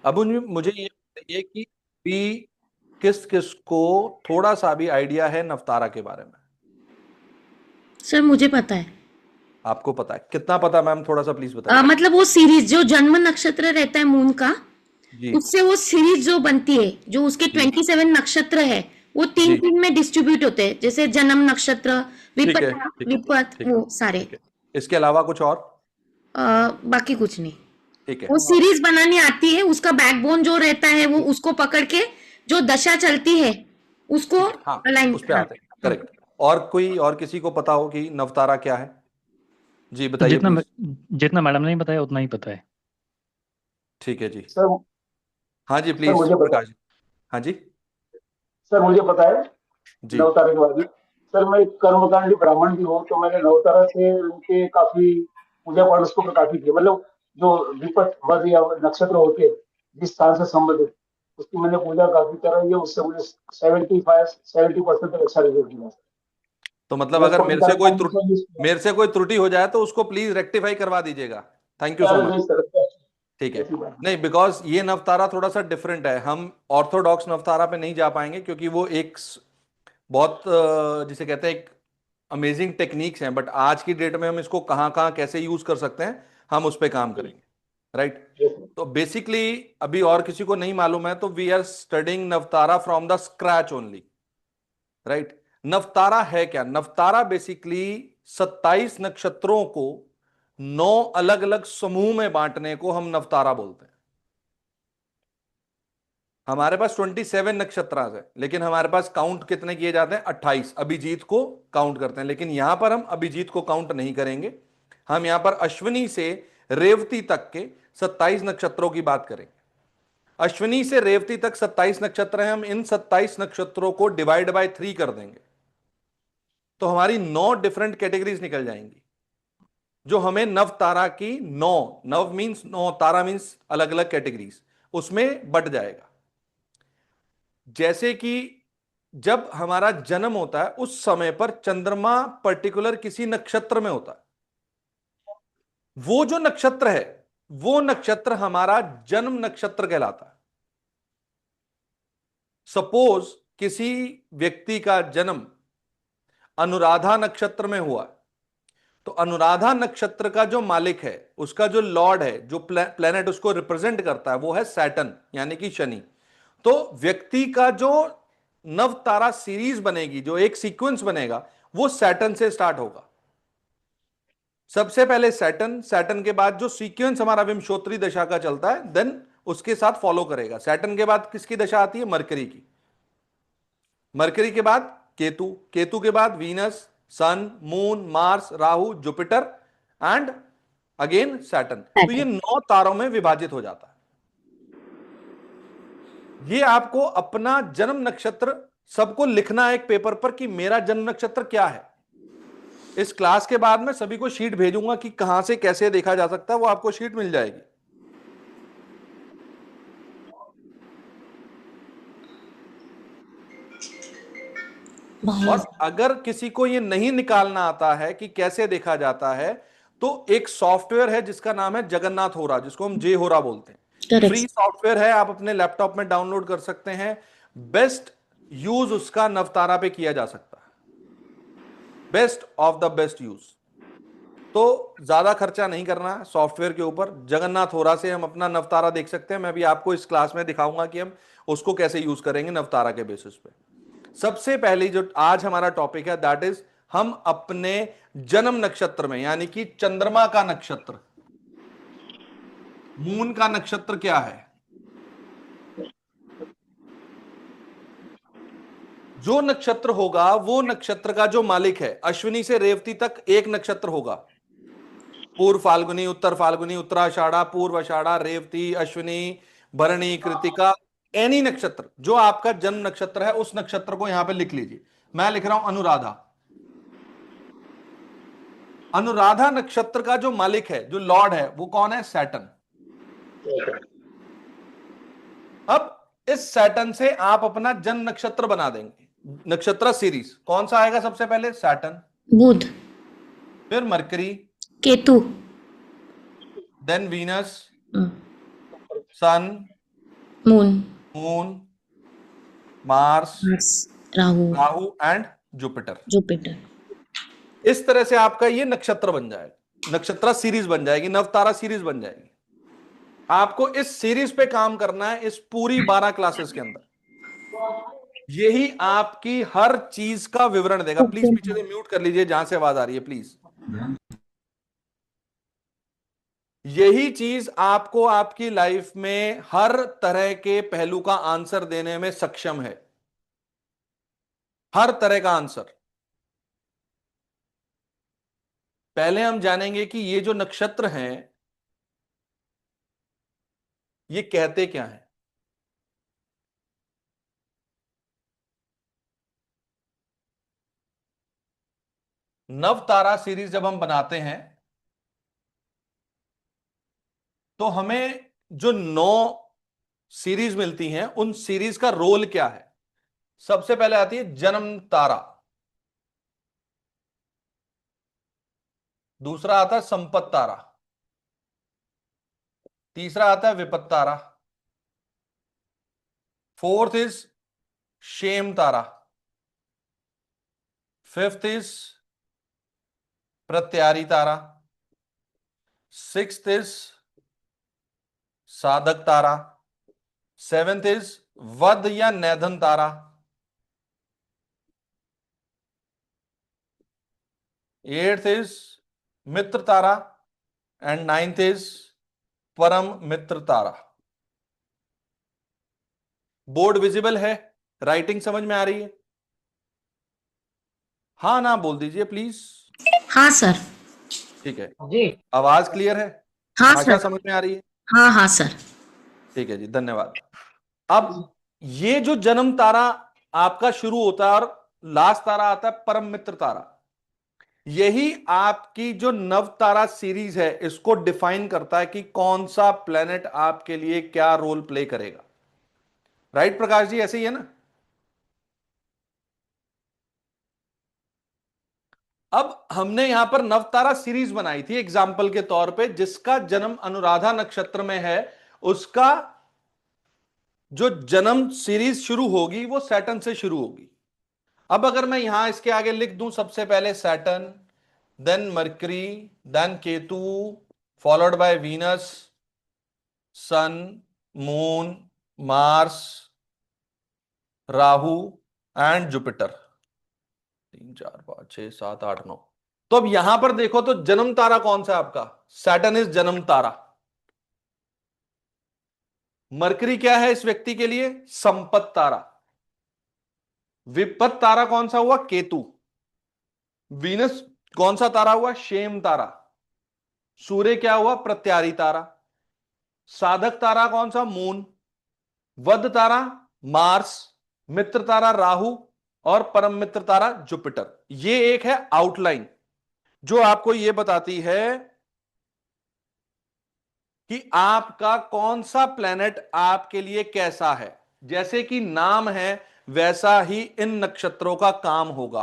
अब मुझे ये बताइए कि भी किस किस को थोड़ा सा भी आइडिया है नवतारा के बारे में? सर मुझे पता है। आपको पता है? कितना पता है मैम, थोड़ा सा प्लीज बताइए। मतलब वो सीरीज जो जन्म नक्षत्र रहता है मून का, जी उससे वो सीरीज जो बनती है, जो उसके जी 27 नक्षत्र है, वो तीन जी। तीन में डिस्ट्रीब्यूट होते हैं, जैसे जन्म नक्षत्र, ठीक है विपत्ता ठीक है विपत, ठीक है वो सारे। ठीक है। इसके अलावा कुछ और? बाकी कुछ नहीं। ठीक है। वो सीरीज बनानी आती है, उसका बैकबोन जो रहता है वो उसको पकड़ के जो दशा चलती है उसको ठीक है, हाँ। अलाइन। उस पे हाँ आते हैं, हाँ। करेक्ट। और कोई और किसी को पता हो कि नवतारा क्या है? जी तो बताइए प्लीज। जितना मैडम ने बताया उतना ही पता है। ठीक है जी। सर हाँ जी सर प्लीज मुझे पता प्रकाश जी। हाँ जी। सर मुझे पता है जी नवतारा के बारे में। सर मैं एक कर्मकांडी ब्राह्मण भी हूँ, तो मैंने नवतारा से उनके काफी पूजा पाठ उसको काफी किया। मतलब जो विपत वध या नक्षत्र होते हैं जिस स्थान से संबंधित, उसकी मैंने पूजा काफी कराई है। उससे मुझे 70% तक अच्छा रिजल्ट मिला। तो मतलब प्लस अगर पॉइंट कर्मकांड से यूज किया। मेरे से कोई त्रुटि हो जाए तो उसको प्लीज रेक्टिफाई करवा दीजिएगा। थैंक यू सो अरे मच। नहीं सर, ठीक है। ऐसी बात नहीं। नहीं, बिकॉज ये नवतारा थोड़ा सा डिफरेंट है, हम ऑर्थोडॉक्स नवतारा पे नहीं जा पाएंगे क्योंकि वो एक बहुत जिसे कहते हैं एक अमेजिंग टेक्निक्स हैं, बट आज की डेट में हम इसको कहाँ कहाँ कैसे यूज कर सकते हैं, हम उस पर काम करेंगे। राइट। Yes, sir. तो बेसिकली अभी और किसी को नहीं मालूम है तो we are studying navatara from the scratch only. Right. नवतारा है क्या? नवतारा बेसिकली 27 नक्षत्रों को 9 अलग अलग समूह में बांटने को हम नवतारा बोलते हैं। हमारे पास 27 नक्षत्र है, लेकिन हमारे पास काउंट कितने किए जाते हैं? 28। अभिजीत को काउंट करते हैं, लेकिन यहां पर हम अभिजीत को काउंट नहीं करेंगे। हम यहां पर अश्विनी से रेवती तक के 27 नक्षत्रों की बात करेंगे। अश्विनी से रेवती तक 27 नक्षत्र हैं, हम इन 27 नक्षत्रों को डिवाइड बाय 3 कर देंगे तो हमारी 9 डिफरेंट कैटेगरीज निकल जाएंगी, जो हमें नव तारा की 9, नव मींस 9, तारा मींस अलग अलग कैटेगरीज, उसमें बट जाएगा। जैसे कि जब हमारा जन्म होता है उस समय पर चंद्रमा पर्टिकुलर किसी नक्षत्र में होता है, वो जो नक्षत्र है वो नक्षत्र हमारा जन्म नक्षत्र कहलाता है। सपोज किसी व्यक्ति का जन्म अनुराधा नक्षत्र में हुआ, तो अनुराधा नक्षत्र का जो मालिक है, उसका जो लॉर्ड है, जो प्लेनेट उसको रिप्रेजेंट करता है, वो है सैटर्न यानी कि शनि। तो व्यक्ति का जो नव तारा सीरीज बनेगी, जो एक सीक्वेंस बनेगा, वो सैटर्न से स्टार्ट होगा। सबसे पहले सैटर्न, सैटर्न के बाद जो सीक्वेंस हमारा विंशोत्तरी दशा का चलता है, देन उसके साथ फॉलो करेगा। सैटर्न के बाद किसकी दशा आती है? मरकरी की। मरकरी के बाद केतु, केतु के बाद Venus, sun, moon, Mars, Rahu, Jupiter and again Saturn. तो ये 9 तारों में विभाजित हो जाता है। ये आपको अपना जन्म नक्षत्र सबको लिखना है एक पेपर पर कि मेरा जन्म नक्षत्र क्या है। इस क्लास के बाद मैं सभी को शीट भेजूंगा कि कहां से कैसे देखा जा सकता है, वो आपको शीट मिल जाएगी। भाई। और अगर किसी को ये नहीं निकालना आता है कि कैसे देखा जाता है, तो एक सॉफ्टवेयर है जिसका नाम है जगन्नाथ होरा, जिसको हम जे होरा बोलते हैं। Free correct. सॉफ्टवेयर है, आप अपने लैपटॉप में डाउनलोड कर सकते हैं। बेस्ट यूज उसका नवतारा पे किया जा सकता है, best of the best use. तो ज्यादा खर्चा नहीं करना है सॉफ्टवेयर के ऊपर। जगन्नाथ होरा से हम अपना नवतारा देख सकते हैं। मैं भी आपको इस क्लास में दिखाऊंगा कि हम उसको कैसे यूज करेंगे नवतारा के बेसिस पे। सबसे पहली जो आज हमारा टॉपिक है, दैट इज हम अपने जन्म नक्षत्र में, यानी कि चंद्रमा का नक्षत्र, मून का नक्षत्र क्या है। जो नक्षत्र होगा वो नक्षत्र का जो मालिक है, अश्विनी से रेवती तक एक नक्षत्र होगा। पूर्व फाल्गुनी, उत्तर फाल्गुनी, उत्तराषाढ़ा, पूर्व आषाढ़ा, रेवती, अश्विनी, भरणी, कृतिका, एनी नक्षत्र जो आपका जन्म नक्षत्र है, उस नक्षत्र को यहां पे लिख लीजिए। मैं लिख रहा हूं अनुराधा। अनुराधा नक्षत्र का जो मालिक है, जो लॉर्ड है, वो कौन है? सैटर्न। अब इस सैटर्न से आप अपना जन्म नक्षत्र बना देंगे, नक्षत्र सीरीज। कौन सा आएगा सबसे पहले? सैटर्न, बुध। फिर Mercury, Ketu. Then Venus, hmm, sun, moon, moon, Mars, Mars, Rahu, Rahu and Jupiter. Jupiter. इस तरह से आपका ये नक्षत्र बन जाएगा, नक्षत्र सीरीज बन जाएगी, नवतारा सीरीज बन जाएगी। आपको इस सीरीज पे काम करना है इस पूरी 12 क्लासेस के अंदर। यही आपकी हर चीज का विवरण देगा। Please okay. पीछे से म्यूट कर लीजिए जहां से आवाज आ रही है, प्लीज। यही चीज आपको आपकी लाइफ में हर तरह के पहलू का आंसर देने में सक्षम है, हर तरह का आंसर। पहले हम जानेंगे कि ये जो नक्षत्र हैं ये कहते क्या हैं। नव तारा सीरीज जब हम बनाते हैं तो हमें जो 9 सीरीज मिलती हैं उन सीरीज का रोल क्या है। सबसे पहले आती है जन्म तारा, दूसरा आता है संपत तारा, तीसरा आता है विपत तारा, fourth is kshema tara, fifth is pratyari tara, sixth is sadhak tara, seventh is vadh या naidhan tara, eighth is mitra tara and ninth is param mitra tara. Board visible है, राइटिंग समझ में आ रही है? हाँ ना बोल दीजिए प्लीज। हाँ सर। ठीक है, जी। आवाज क्लियर है, हाँ भाषा सर। समझ में आ रही है? हाँ हाँ सर। ठीक है जी, धन्यवाद। अब ये जो जन्म तारा आपका शुरू होता है और लास्ट तारा आता है परम मित्र तारा, यही आपकी जो नव तारा सीरीज है इसको डिफाइन करता है कि कौन सा प्लेनेट आपके लिए क्या रोल प्ले करेगा। राइट प्रकाश जी, ऐसे ही है ना? अब हमने यहां पर नवतारा सीरीज बनाई थी एग्जाम्पल के तौर पे, जिसका जन्म अनुराधा नक्षत्र में है, उसका जो जन्म सीरीज शुरू होगी वो सैटर्न से शुरू होगी। अब अगर मैं यहां इसके आगे लिख दूं सबसे पहले Saturn, then Mercury, then Ketu, followed by Venus, sun, moon, Mars, Rahu and Jupiter. 3 4 5 6 7 8 9। तो अब यहां पर देखो तो जन्म तारा कौन सा है आपका? सैटर्न इज जन्म तारा। मरकरी क्या है इस व्यक्ति के लिए? संपत तारा। विपत तारा कौन सा हुआ? केतु। वीनस कौन सा तारा हुआ? शेम तारा। सूर्य क्या हुआ? प्रत्यारी तारा। साधक तारा कौन सा? मून। वध तारा मार्स। मित्र तारा राहु। और परम मित्र तारा जुपिटर। ये एक है आउटलाइन जो आपको यह बताती है कि आपका कौन सा प्लेनेट आपके लिए कैसा है। जैसे कि नाम है वैसा ही इन नक्षत्रों का काम होगा।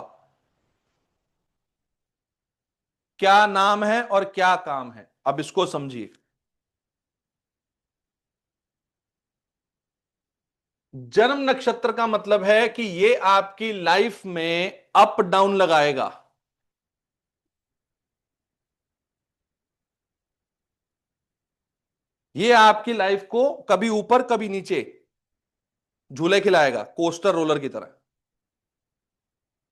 क्या नाम है और क्या काम है, अब इसको समझिए। जन्म नक्षत्र का मतलब है कि ये आपकी लाइफ में अप डाउन लगाएगा। ये आपकी लाइफ को कभी ऊपर कभी नीचे झूले खिलाएगा, कोस्टर रोलर की तरह।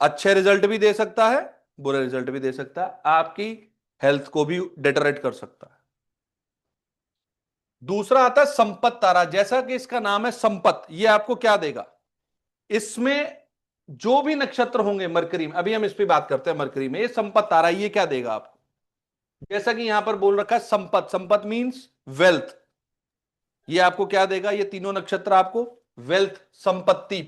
अच्छे रिजल्ट भी दे सकता है, बुरे रिजल्ट भी दे सकता है, आपकी हेल्थ को भी डिटरेट कर सकता है। दूसरा आता है संपत तारा। जैसा कि इसका नाम है संपत, ये आपको क्या देगा? इसमें जो भी नक्षत्र होंगे मरकरी में, अभी हम इस पे बात करते हैं मरकरी में, ये संपत तारा ये क्या देगा आपको? जैसा कि यहां पर बोल रखा है संपत, संपत मींस वेल्थ। ये आपको क्या देगा? ये तीनों नक्षत्र आपको वेल्थ, संपत्ति।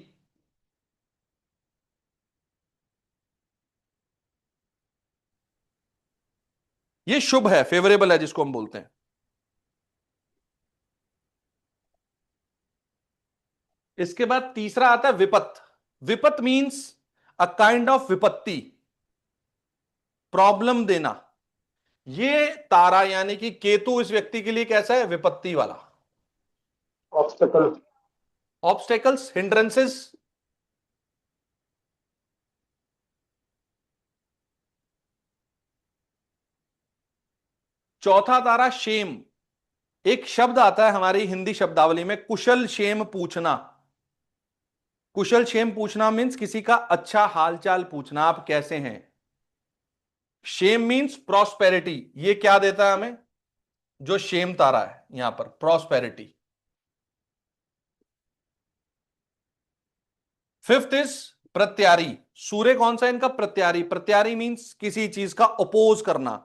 ये शुभ है, फेवरेबल है जिसको हम बोलते हैं। इसके बाद तीसरा आता है विपत। विपत मींस अ काइंड ऑफ विपत्ति, प्रॉब्लम देना। ये तारा यानी कि केतु इस व्यक्ति के लिए कैसा है? विपत्ति वाला। ऑब्स्टेकल। ऑब्स्टेकल्स, हिंड्रेंसेस, चौथा तारा शेम। एक शब्द आता है हमारी हिंदी शब्दावली में, कुशल क्षेम पूछना। कुशल क्षेम पूछना मीन्स किसी का अच्छा हालचाल पूछना, आप कैसे हैं। शेम मीन्स प्रॉस्पेरिटी। ये क्या देता है हमें, जो शेम तारा है यहां पर, प्रॉस्पेरिटी। Fifth is pratyari. सूर्य कौन सा है इनका, प्रत्यारी। प्रत्यारी मीन्स किसी चीज का अपोज करना,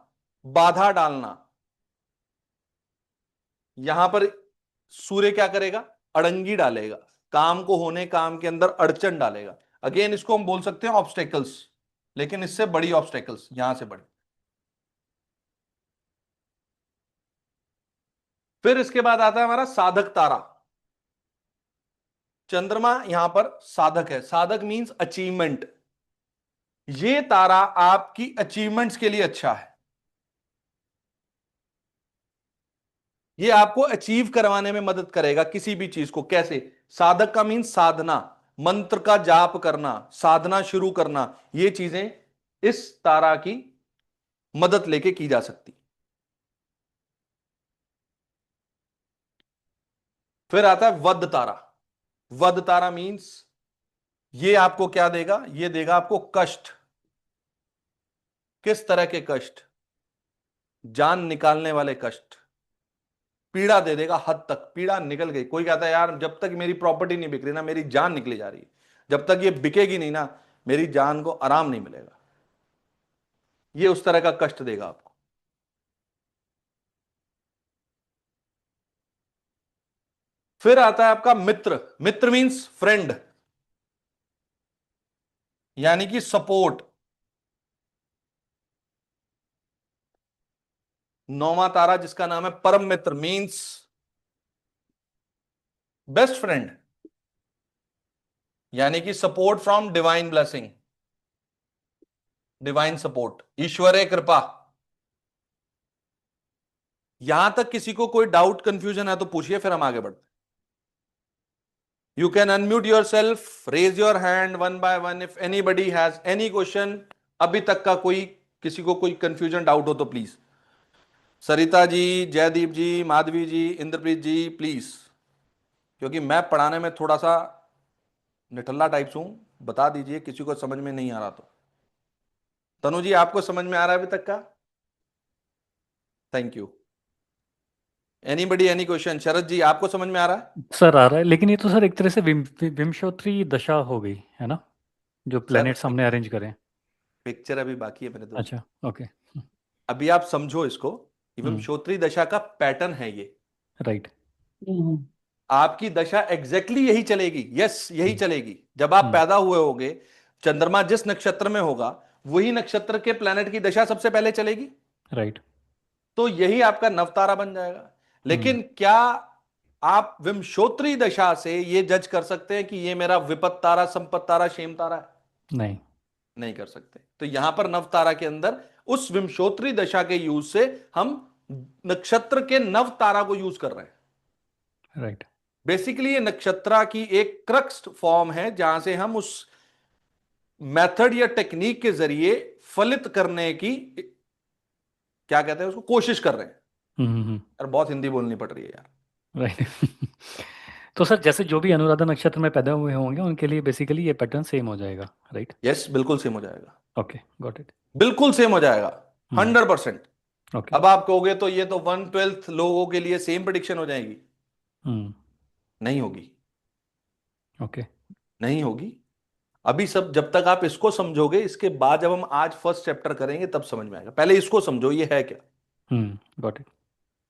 बाधा डालना। यहां पर सूर्य क्या करेगा, अड़ंगी डालेगा, काम को होने, काम के अंदर अड़चन डालेगा। अगेन इसको हम बोल सकते हैं ऑब्स्टेकल्स, लेकिन इससे बड़ी ऑब्स्टेकल्स, यहां से बड़ी। फिर इसके बाद आता है हमारा साधक तारा। चंद्रमा यहां पर साधक है। साधक मींस अचीवमेंट। ये तारा आपकी अचीवमेंट्स के लिए अच्छा है, ये आपको अचीव करवाने में मदद करेगा किसी भी चीज को। कैसे, साधक का मीन्स साधना, मंत्र का जाप करना, साधना शुरू करना, ये चीजें इस तारा की मदद लेके की जा सकती। फिर आता है वध तारा। वध तारा मीन्स ये आपको क्या देगा, ये देगा आपको कष्ट। किस तरह के कष्ट, जान निकालने वाले कष्ट, पीड़ा दे देगा हद तक। पीड़ा निकल गई, कोई कहता है यार जब तक मेरी प्रॉपर्टी नहीं बिक रही ना, मेरी जान निकली जा रही है, जब तक ये बिकेगी नहीं ना, मेरी जान को आराम नहीं मिलेगा। ये उस तरह का कष्ट देगा आपको। फिर आता है आपका मित्र। मित्र मींस फ्रेंड, यानी कि सपोर्ट। नौवां तारा जिसका नाम है परम मित्र, मींस बेस्ट फ्रेंड, यानी कि support from divine blessing, divine support, ईश्वरीय कृपा। यहां तक किसी को कोई डाउट कंफ्यूजन है तो पूछिए, फिर हम आगे बढ़ते हैं। You can unmute yourself, raise your hand one by one if anybody has any question. अभी तक का कोई, किसी को कोई कंफ्यूजन डाउट हो तो प्लीज। सरिता जी, जयदीप जी, माधवी जी, इंद्रप्रीत जी, प्लीज, क्योंकि मैं पढ़ाने में थोड़ा सा निठल्ला टाइप हूं, बता दीजिए किसी को समझ में नहीं आ रहा तो। तनु जी आपको समझ में आ रहा है अभी तक का? Thank you. Anybody any question? Sharad ji आपको समझ में आ रहा है? सर आ रहा है, लेकिन ये तो सर एक तरह से विमशोत्री दशा हो गई है ना, जो प्लैनेट्स हमने अरेंज करे। पिक्चर अभी बाकी है मेरे दोस्त। अच्छा, ओके। अभी आप समझो इसको, विमशोत्री दशा का पैटर्न है ये। राइट। आपकी दशा एग्जैक्टली यही चलेगी, यस यही चलेगी। जब आप पैदा हुए होगे, चंद्रमा जिस नक्षत्र में होगा, वही नक्षत्र के प्लैनेट की दशा सबसे पहले चलेगी। राइट। तो यही आपका नवतारा बन जाएगा। लेकिन क्या आप विमशोत्री दशा से ये जज कर सकते हैं कि ये मेरा विपत तारा, संपत तारा, क्षेम तारा है? नहीं। नहीं कर सकते। तो यहां पर नवतारा के अंदर उस विमशोत्री दशा के यूज से हम नक्षत्र के नवतारा को यूज कर रहे हैं। राइट। बेसिकली ये नक्षत्रा की एक क्रक्स फॉर्म है, जहां से हम उस मेथड या टेक्निक के जरिए फलित करने की, क्या कहते हैं उसको, कोशिश कर रहे हैं। यार बहुत हिंदी बोलनी पड़ रही है यार। राइट। तो सर जैसे जो भी अनुराधा नक्षत्र में पैदा हुए होंगे उनके लिए बेसिकली ये पैटर्न सेम हो जाएगा, राइट? यस, बिल्कुल सेम हो जाएगा। Okay, got it. बिल्कुल सेम हो जाएगा, 100%। ओके। अब आप कहोगे तो ये तो 1/12 लोगों के लिए सेम प्रेडिक्शन हो जाएगी। नहीं होगी, ओके। नहीं होगी। अभी सब, जब तक आप इसको समझोगे, इसके बाद जब हम आज फर्स्ट चैप्टर करेंगे तब समझ में आएगा। पहले इसको समझो ये है क्या। Got it.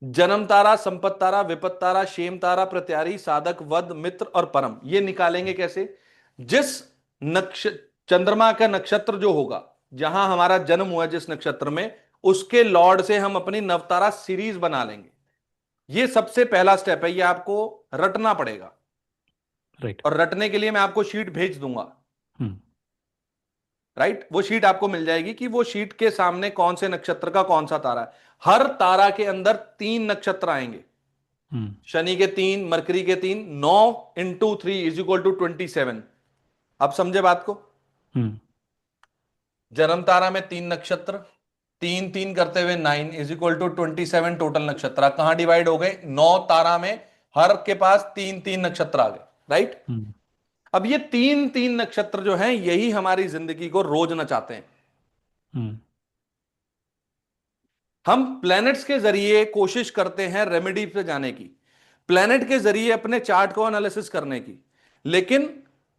जन्म तारा, संपत तारा, विपत तारा, क्षेम तारा, प्रत्यारी, साधक, वध, मित्र और परम, ये निकालेंगे कैसे? जिस चंद्रमा का नक्षत्र जो होगा, जहां हमारा जन्म हुआ जिस नक्षत्र में, उसके लॉर्ड से हम अपनी नवतारा सीरीज बना लेंगे। ये सबसे पहला स्टेप है, ये आपको रटना पड़ेगा। राइट। और रटने के लिए मैं आपको शीट भेज दूंगा। राइट, वो शीट आपको मिल जाएगी कि वो शीट के सामने कौन से नक्षत्र का कौन सा तारा है। हर तारा के अंदर 3 नक्षत्र आएंगे। शनि के 3, मरकरी के 3, 9 इंटू 3 इज इक्वल टू 27। अब समझे बात को? हम्म जन्म तारा में 3 नक्षत्र, 3 3 करते हुए 9 इज इक्वल टू 27 टोटल नक्षत्र। अब कहां डिवाइड हो गए? 9 तारा में हर के पास 3 3 नक्षत्र आ गए, राइट? हम्म अब ये 3 3 नक्षत्र जो हैं यही हमारी जिंदगी को रोज नचाते हैं। हम्म हम प्लैनेट्स के जरिए कोशिश करते हैं रेमेडी पे जाने की, प्लैनेट के जरिए अपने चार्ट को एनालिसिस करने की, लेकिन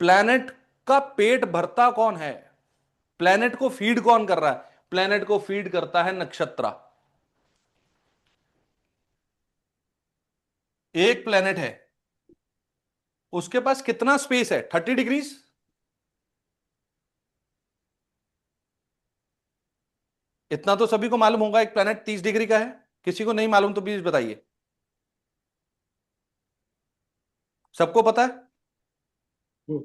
प्लैनेट का पेट भरता कौन है? प्लैनेट को फीड कौन कर रहा है? प्लैनेट को फीड करता है नक्षत्र। एक प्लैनेट है, उसके पास कितना स्पेस है? 30 डिग्रीज। इतना तो सभी को मालूम होगा, एक प्लैनेट 30 डिग्री का है। किसी को नहीं मालूम तो प्लीज बताइए। सबको पता है? हम्म,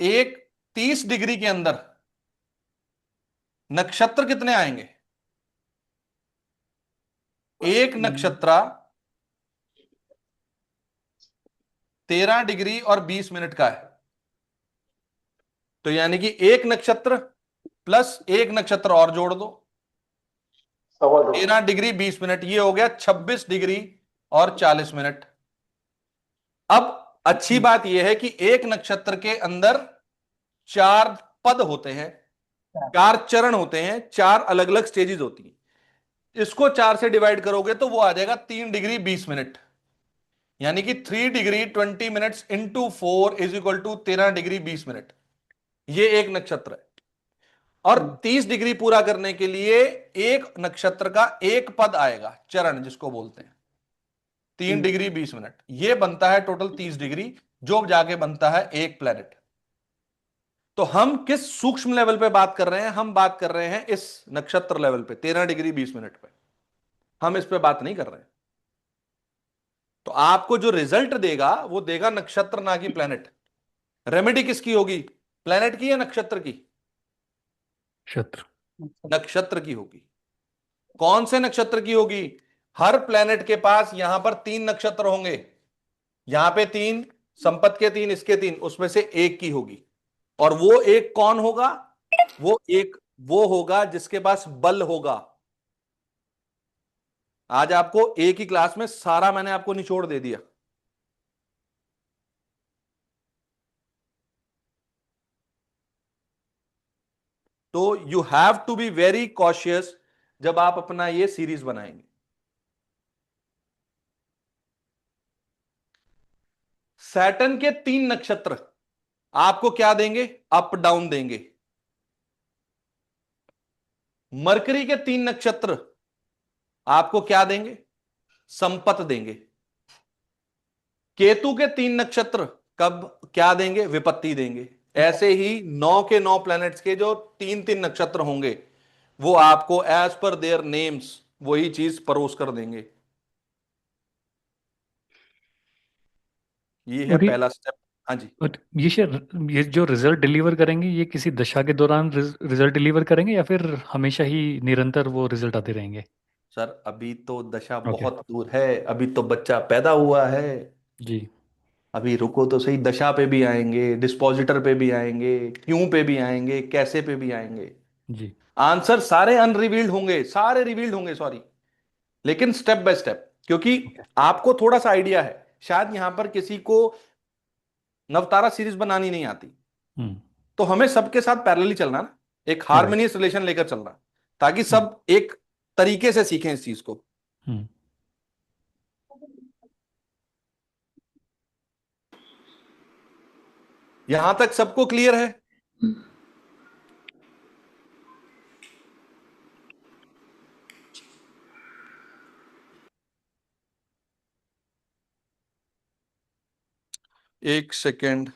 एक 30 डिग्री के अंदर नक्षत्र कितने आएंगे? एक नक्षत्र 13 डिग्री और 20 मिनट का है। तो यानी कि एक नक्षत्र प्लस एक नक्षत्र और जोड़ दो, 2.25। 13 डिग्री 20 मिनट, ये हो गया 26 डिग्री और 40 मिनट। अब अच्छी बात यह है कि एक नक्षत्र के अंदर 4 पद होते हैं, 4 चरण होते हैं, 4 अलग अलग स्टेजेस होती हैं। इसको 4 से डिवाइड करोगे तो वो आ जाएगा 3 डिग्री 20 मिनट, यानी कि 3 degree 20 minutes into 4 is equal to 13 degree 20 minute. ये एक नक्षत्र है। और 30 डिग्री पूरा करने के लिए एक नक्षत्र का एक पद आएगा, चरण जिसको बोलते हैं। 3 डिग्री 20 मिनट, ये बनता है टोटल 30 डिग्री, जो जाके बनता है एक प्लेनेट। तो हम किस सूक्ष्म लेवल पे बात कर रहे हैं? हम बात कर रहे हैं इस नक्षत्र लेवल पे, 13 डिग्री 20 मिनट पे। हम इस पे बात नहीं कर रहे हैं। तो आपको जो रिजल्ट देगा वो देगा नक्षत्र, ना कि प्लेनेट। रेमेडी किसकी होगी? प्लेनेट की या नक्षत्र की? शत्रु। नक्षत्र की होगी। कौन से नक्षत्र की होगी? हर प्लेनेट के पास यहां पर 3 नक्षत्र होंगे, यहां पे 3, संपत के 3, इसके 3, उसमें से एक की होगी। और वो एक कौन होगा? वो एक वो होगा जिसके पास बल होगा। आज आपको एक ही क्लास में सारा मैंने आपको निचोड़ दे दिया। तो you have to be very cautious जब आप अपना ये सीरीज बनाएंगे। सैटर्न के 3 नक्षत्र आपको क्या देंगे? अप डाउन देंगे। मरकरी के 3 नक्षत्र आपको क्या देंगे? संपत देंगे। केतु के 3 नक्षत्र कब क्या देंगे? विपत्ति देंगे। ऐसे ही 9 के 9 प्लैनेट्स के जो 3 3 नक्षत्र होंगे वो आपको एज पर देयर नेम्स वही चीज परोस कर देंगे। ये है और ये पहला स्टेप। हाँ जी। और ये जो रिजल्ट डिलीवर करेंगे, ये किसी दशा के दौरान रिजल्ट डिलीवर करेंगे या फिर हमेशा ही निरंतर वो रिजल्ट आते रहेंगे? सर अभी तो दशा ओके। बहुत दूर है, अभी तो बच्चा पैदा हुआ है। जी। अभी रुको तो सही, दशा पे भी आएंगे, डिस्पोजिटर पे भी आएंगे, क्यों पे भी आएंगे, कैसे पे भी आएंगे। जी। आंसर सारे अनरिवील्ड होंगे, सारे रिवील्ड होंगे, सॉरी, लेकिन स्टेप बाय स्टेप, क्योंकि ओके। आपको थोड़ा सा आइडिया है। शायद यहां पर किसी को नवतारा सीरीज बनानी नहीं आती, हम्म तो हमें सबके साथ पैरेलली चलना ना, एक राइट। हारमोनियस रिलेशन लेकर चलना, ताकि हम्म सब एक तरीके से सीखें इस चीज को। हम्म यहां तक सबको क्लियर है? एक सेकेंड।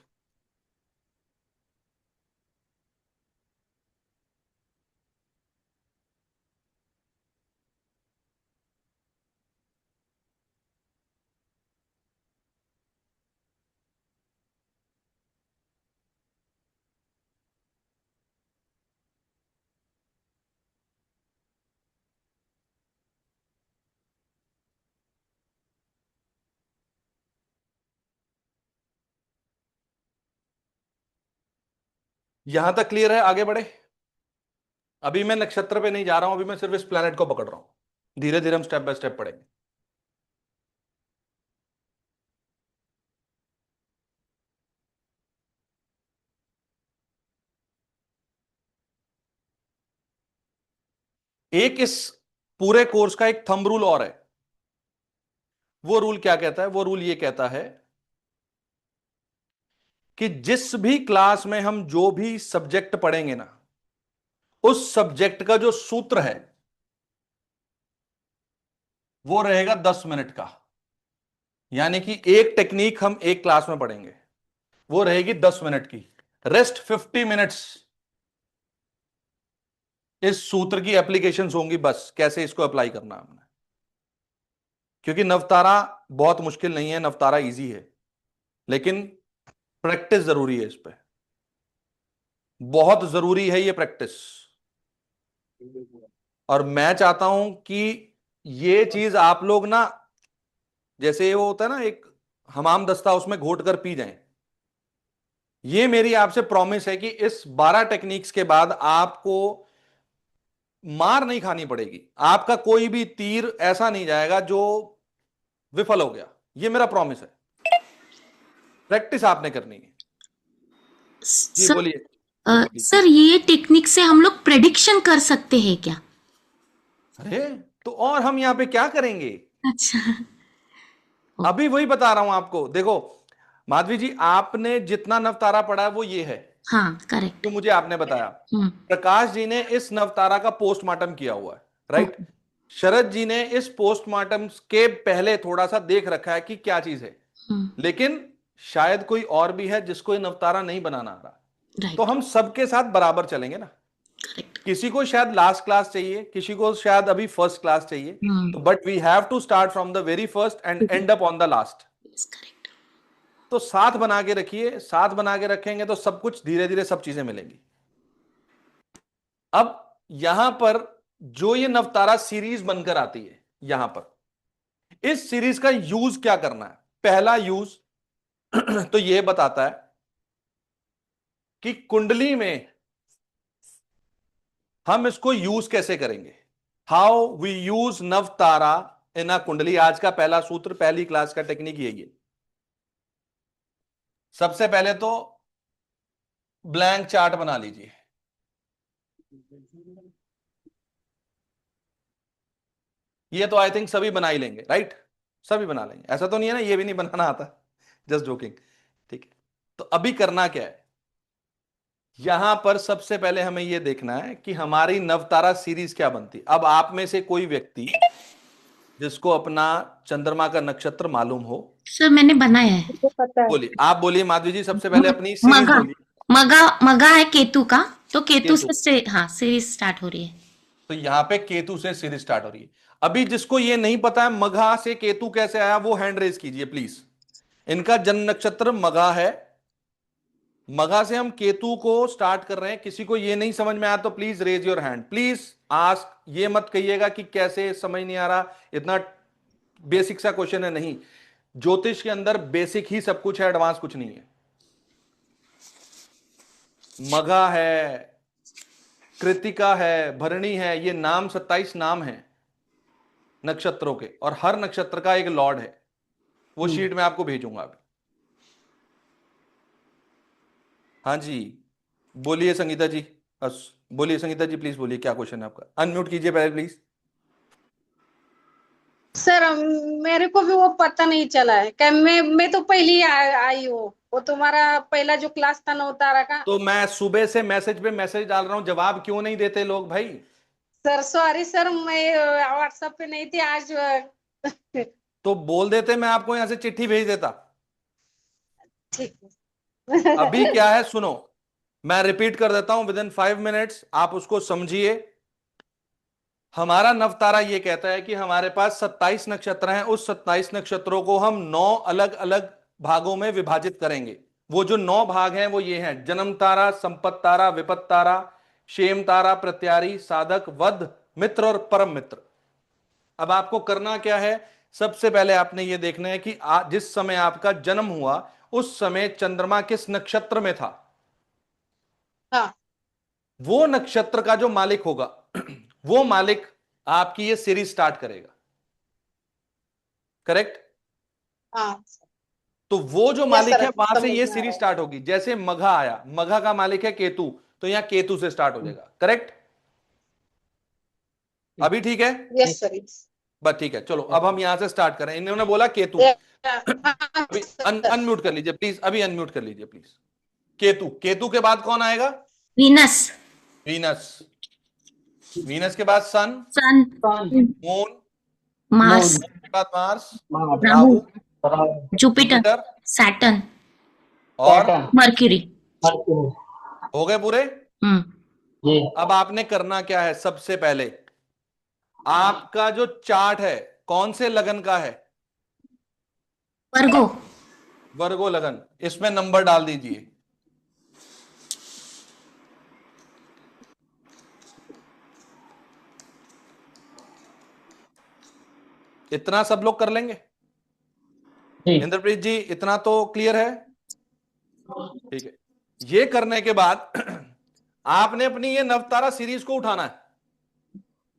यहां तक क्लियर है? आगे बढ़े? अभी मैं नक्षत्र पे नहीं जा रहा हूं, अभी मैं सिर्फ इस प्लेनेट को पकड़ रहा हूं। धीरे धीरे हम स्टेप बाय स्टेप पढ़ेंगे। एक इस पूरे कोर्स का एक थंब रूल और है। वो रूल क्या कहता है? वो रूल ये कहता है कि जिस भी क्लास में हम जो भी सब्जेक्ट पढ़ेंगे ना, उस सब्जेक्ट का जो सूत्र है वो रहेगा 10 मिनट का। यानी कि एक टेक्निक हम एक क्लास में पढ़ेंगे, वो रहेगी 10 मिनट की। रेस्ट 50 मिनट्स इस सूत्र की एप्लीकेशंस होंगी, बस कैसे इसको अप्लाई करना है हमने। क्योंकि नवतारा बहुत मुश्किल नहीं है, नवतारा इजी है, लेकिन प्रैक्टिस जरूरी है। इस पे बहुत जरूरी है ये प्रैक्टिस। और मैं चाहता हूं कि ये चीज आप लोग ना, जैसे वो होता है ना एक हमाम दस्ता, उसमें घोट कर पी जाएं। ये मेरी आपसे प्रॉमिस है कि इस 12 टेक्निक्स के बाद आपको मार नहीं खानी पड़ेगी। आपका कोई भी तीर ऐसा नहीं जाएगा जो विफल हो गया। ये मेरा प्रॉमिस है। प्रैक्टिस आपने करनी है। जी सर, बोलिए। सर ये टेक्निक से हम लोग प्रेडिक्शन कर सकते हैं क्या? अरे तो और हम यहां पे क्या करेंगे? अच्छा। अभी वही बता रहा हूं आपको। देखो माधवी जी, आपने जितना नवतारा पढ़ा है वो ये है हाँ, करेक्ट। जो मुझे आपने बताया। हम्म। प्रकाश जी ने इस नवतारा का पोस्टमार्टम किया हुआ है, राइट? ओके। शरद जी ने इस पोस्टमार्टम के पहले थोड़ा सा देख रखा है कि क्या चीज है। लेकिन शायद कोई और भी है जिसको ये नवतारा नहीं बनाना आ रहा। तो राइट। हम सबके साथ बराबर चलेंगे ना। करेक्ट। किसी को शायद लास्ट क्लास चाहिए, किसी को शायद अभी फर्स्ट क्लास चाहिए। तो but we have to start from the very first and end up on the last. Correct. तो साथ बना के रखिए, साथ बना के रखेंगे तो सब कुछ धीरे धीरे सब चीजें मिलेंगी। अब यहां पर जो ये नवतारा सीरीज बनकर आती है, यहां पर इस सीरीज का यूज क्या करना है? पहला यूज तो यह बताता है कि कुंडली में हम इसको यूज कैसे करेंगे। हाउ वी यूज नवतारा इन अ कुंडली। आज का पहला सूत्र, पहली क्लास का टेक्निक यही है। सबसे पहले तो ब्लैंक चार्ट बना लीजिए। ये तो आई थिंक सभी बना ही लेंगे, राइट? सभी बना लेंगे, ऐसा तो नहीं है ना ये भी नहीं बनाना आता। Just joking. ठीक है, तो अभी करना क्या है? यहां पर सबसे पहले हमें यह देखना है कि हमारी नवतारा सीरीज क्या बनती। अब आप में से कोई व्यक्ति जिसको अपना चंद्रमा का नक्षत्र मालूम हो, सर मैंने बनाया है। मुझे पता है। बोलिए। आप बोलिए माधवी जी, सबसे पहले अपनी सीरीज मगा बोलिए। मगा मगा है केतु का, तो केतु केतु। से हाँ सीरीज स्टार्ट हो रही है। तो यहां पे केतु से सीरीज स्टार्ट हो रही है। अभी जिसको ये नहीं पता है मघा से केतु कैसे आया, वो हैंड रेज कीजिए प्लीज। इनका जन्म नक्षत्र मघा है। मघा से हम केतु को स्टार्ट कर रहे हैं। किसी को ये नहीं समझ में आया तो please raise your hand. Please ask. ये मत कहिएगा कि कैसे समझ नहीं आ रहा, इतना बेसिक सा क्वेश्चन है। नहीं, ज्योतिष के अंदर बेसिक ही सब कुछ है, एडवांस कुछ नहीं है। मघा है, कृतिका है, भरणी है, ये नाम 27 नाम है नक्षत्रों के, और हर नक्षत्र का एक लॉर्ड है। वो शीट में आपको भेजूंगा अभी। हाँ जी, बोलिए संगीता जी। बोलिए संगीता जी, प्लीज बोलिए, क्या क्वेश्चन है आपका? अनम्यूट कीजिए पहले प्लीज। सर मेरे को भी वो पता नहीं चला है क्या। मैं तो पहली आई हूँ। वो तुम्हारा पहला जो क्लास था नवतारा का। तो मैं सुबह से मैसेज पे मैसेज डाल रहा हूं, जवाब क्यों नहीं देते लोग भाई? सर सॉरी सर, मैं व्हाट्सएप पे नहीं थी आज। तो बोल देते, मैं आपको यहां से चिट्ठी भेज देता। ठीक अभी है। क्या है सुनो, मैं रिपीट कर देता हूं। विद इन 5 मिनट्स आप उसको समझिए। हमारा नवतारा ये कहता है कि हमारे पास 27 नक्षत्र हैं। उस 27 नक्षत्रों को हम 9 अलग अलग भागों में विभाजित करेंगे। वो जो 9 भाग हैं वो ये हैं: जन्म तारा, संपत तारा, विपत तारा, क्षेम तारा, प्रत्यारी, साधक, वध, मित्र और परम मित्र। अब आपको करना क्या है? सबसे पहले आपने ये देखना है कि जिस समय आपका जन्म हुआ उस समय चंद्रमा किस नक्षत्र में था। हाँ वो नक्षत्र का जो मालिक होगा वो मालिक आपकी ये सीरीज स्टार्ट करेगा। करेक्ट? हाँ तो वो जो यस मालिक सर, है वहां से समझ ये में आ सीरीज रहा है। स्टार्ट होगी। जैसे मघा आया, मघा का मालिक है केतु, तो यहां केतु से स्टार्ट हो जाएगा। करेक्ट? अभी ठीक है? Yes sir, yes. बस ठीक है, चलो अब हम यहां से स्टार्ट करें। इन्होंने बोला केतु। हाँ अभी सर। अनम्यूट कर लीजिए प्लीज, अभी अनम्यूट कर लीजिए प्लीज। केतु, केतु के बाद कौन आएगा? Venus, Venus. वीनस के बाद सन, सन, मून, मार्स, मून के बाद Mars, Rahu, Rahu, Jupiter, Jupiter Saturn, और मर्क्यूरी। हो गए पूरे। हम्म। अब आपने करना क्या है? सबसे पहले आपका जो चार्ट है कौन से लगन का है? वर्गो। वर्गो लगन। इसमें नंबर डाल दीजिए। इतना सब लोग कर लेंगे? इंद्रप्रीत जी इतना तो क्लियर है? ठीक है। ये करने के बाद आपने अपनी ये नवतारा सीरीज को उठाना है।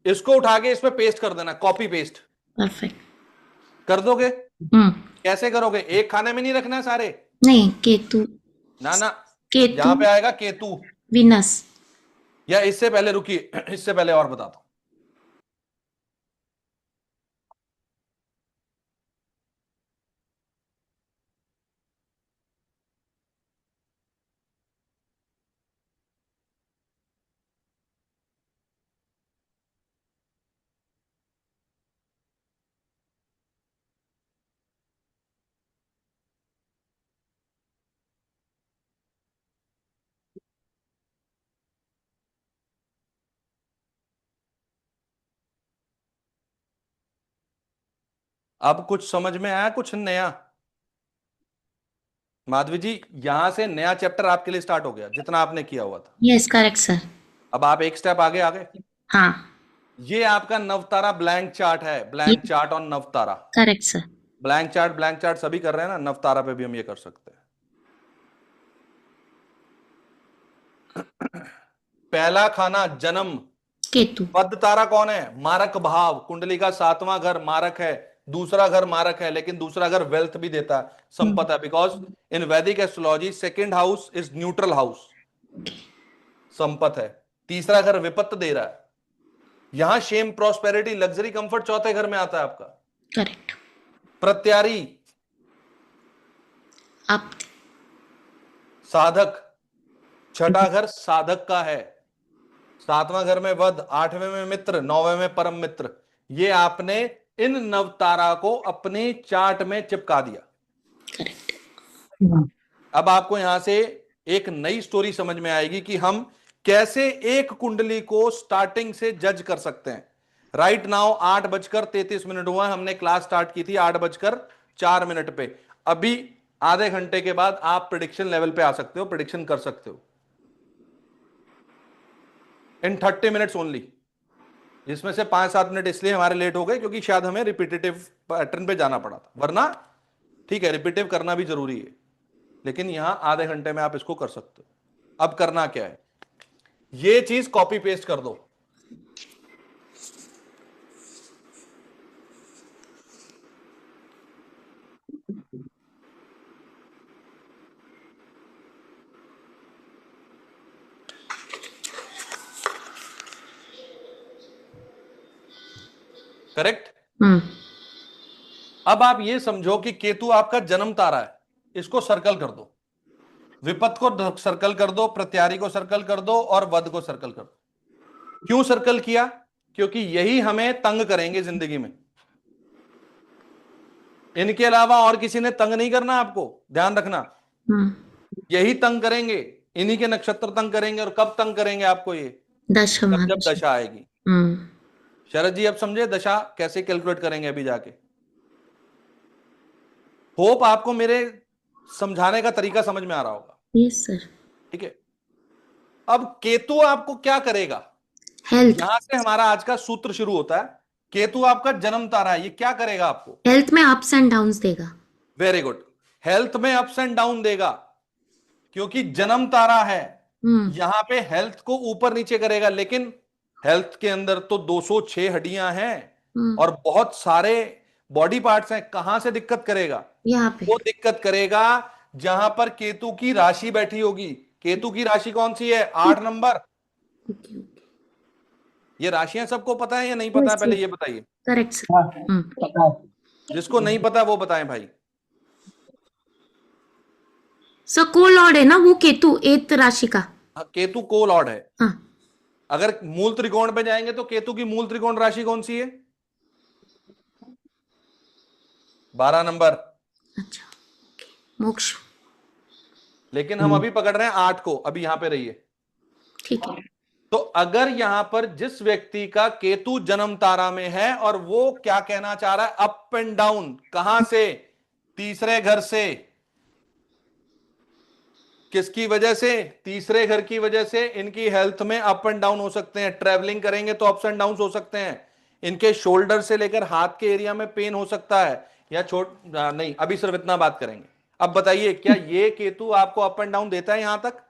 इसको उठा के इसमें पेस्ट कर देना, कॉपी पेस्ट परफेक्ट। कर दोगे? हम्म। कैसे करोगे? एक खाने में नहीं रखना है सारे। नहीं, केतु, ना ना, केतु, यहां पे आएगा केतु। वीनस। या इससे पहले रुकिए, इससे पहले और बताता हूं। अब कुछ समझ में आया? कुछ नया? माधवी जी, यहां से नया चैप्टर आपके लिए स्टार्ट हो गया, जितना आपने किया हुआ था। Yes, correct sir. अब आप एक स्टेप आगे आ गए। हाँ। ये आपका नवतारा ब्लैंक चार्ट है, ये blank chart on navatara. Correct sir. Blank chart सभी कर रहे हैं ना, नवतारा पे भी हम ये कर सकते हैं। पहला खाना जन्म। केतु। पद तारा कौन है? मारक भाव। कुंडली का 7वां घर मारक है, दूसरा घर मारक है, लेकिन दूसरा घर वेल्थ भी देता है, संपत्ति है। बिकॉज इन वैदिक astrology second house is neutral house, संपत्ति है। तीसरा घर विपत्त दे रहा है। यहां शेम, प्रॉस्पेरिटी, लग्जरी, कंफर्ट चौथे घर में आता है आपका। करेक्ट। प्रत्यारी, आप। साधक। छठा घर साधक का है। 7वां घर में वध, 8वें में मित्र, 9वें में परम मित्र। ये आपने इन नवतारा को अपने चार्ट में चिपका दिया। करेक्ट। अब आपको यहां से एक नई स्टोरी समझ में आएगी कि हम कैसे एक कुंडली को स्टार्टिंग से जज कर सकते हैं। राइट नाउ 8:33 हुआ है, हमने क्लास स्टार्ट की थी 8:04 पे। अभी आधे घंटे के बाद आप प्रिडिक्शन लेवल पे आ सकते हो, प्रिडिक्शन कर सकते हो इन 30 मिनट्स ओनली। जिसमें से 5-7 मिनट इसलिए हमारे लेट हो गए क्योंकि शायद हमें रिपीटेटिव पैटर्न पे जाना पड़ा था, वरना ठीक है रिपीटेटिव करना भी जरूरी है, लेकिन यहां आधे घंटे में आप इसको कर सकते हो। अब करना क्या है? ये चीज कॉपी पेस्ट कर दो। करेक्ट? हम्म। अब आप ये समझो कि केतु आपका जन्म तारा है, इसको सर्कल कर दो। विपत को सर्कल कर दो, प्रत्यारी को सर्कल कर दो और वध को सर्कल कर दो। क्यों सर्कल किया? क्योंकि यही हमें तंग करेंगे जिंदगी में। इनके अलावा और किसी ने तंग नहीं करना, आपको ध्यान रखना। यही तंग करेंगे, इन्हीं के नक्षत्र तंग करेंगे। और कब तंग करेंगे आपको? ये दशा जब दशा आएगी। शरद जी अब समझे दशा कैसे कैलकुलेट करेंगे अभी जाके? होप आपको मेरे समझाने का तरीका समझ में आ रहा होगा। Yes sir. ठीक है। अब केतु आपको क्या करेगा? हेल्थ। यहां से हमारा आज का सूत्र शुरू होता है। केतु आपका जन्म तारा है, ये क्या करेगा आपको? हेल्थ में अप्स एंड डाउन्स देगा। Very good. हेल्थ में अप्स एंड डाउन देगा, क्योंकि जन्म तारा है। यहां पे हेल्थ को ऊपर नीचे करेगा, लेकिन हेल्थ के अंदर तो 206 हड्डियां हैं और बहुत सारे बॉडी पार्ट्स हैं, कहां से दिक्कत करेगा? यहाँ पे। वो दिक्कत करेगा जहां पर केतु की राशि बैठी होगी। केतु की राशि कौन सी है? 8 नंबर। ओके ओके, ये राशियां सबको पता है या नहीं पता है? पहले ये बताइए। Correct sir. हाँ, पता है। जिसको नहीं पता वो बताएं भाई। सर को लॉर्ड है ना वो केतु, 8th राशि का। हाँ, केतु को लॉर्ड है। हाँ, अगर मूल त्रिकोण पे जाएंगे तो केतु की मूल त्रिकोण राशि कौन सी है? 12 नंबर। अच्छा, मोक्ष। लेकिन हम अभी पकड़ रहे हैं 8 को, अभी यहां पे रहिए। ठीक है। तो अगर यहां पर जिस व्यक्ति का केतु जन्म तारा में है और वो क्या कहना चाह रहा है, अप एंड डाउन, कहां से? तीसरे घर से। किसकी वजह से? तीसरे घर की वजह से इनकी हेल्थ में अप एंड डाउन हो सकते हैं। ट्रैवलिंग करेंगे तो अप्स एंड डाउन हो सकते हैं। इनके शोल्डर से लेकर हाथ के एरिया में पेन हो सकता है, या नहीं, अभी सिर्फ इतना बात करेंगे। अब बताइए, क्या ये केतु आपको अप एंड डाउन देता है यहां तक?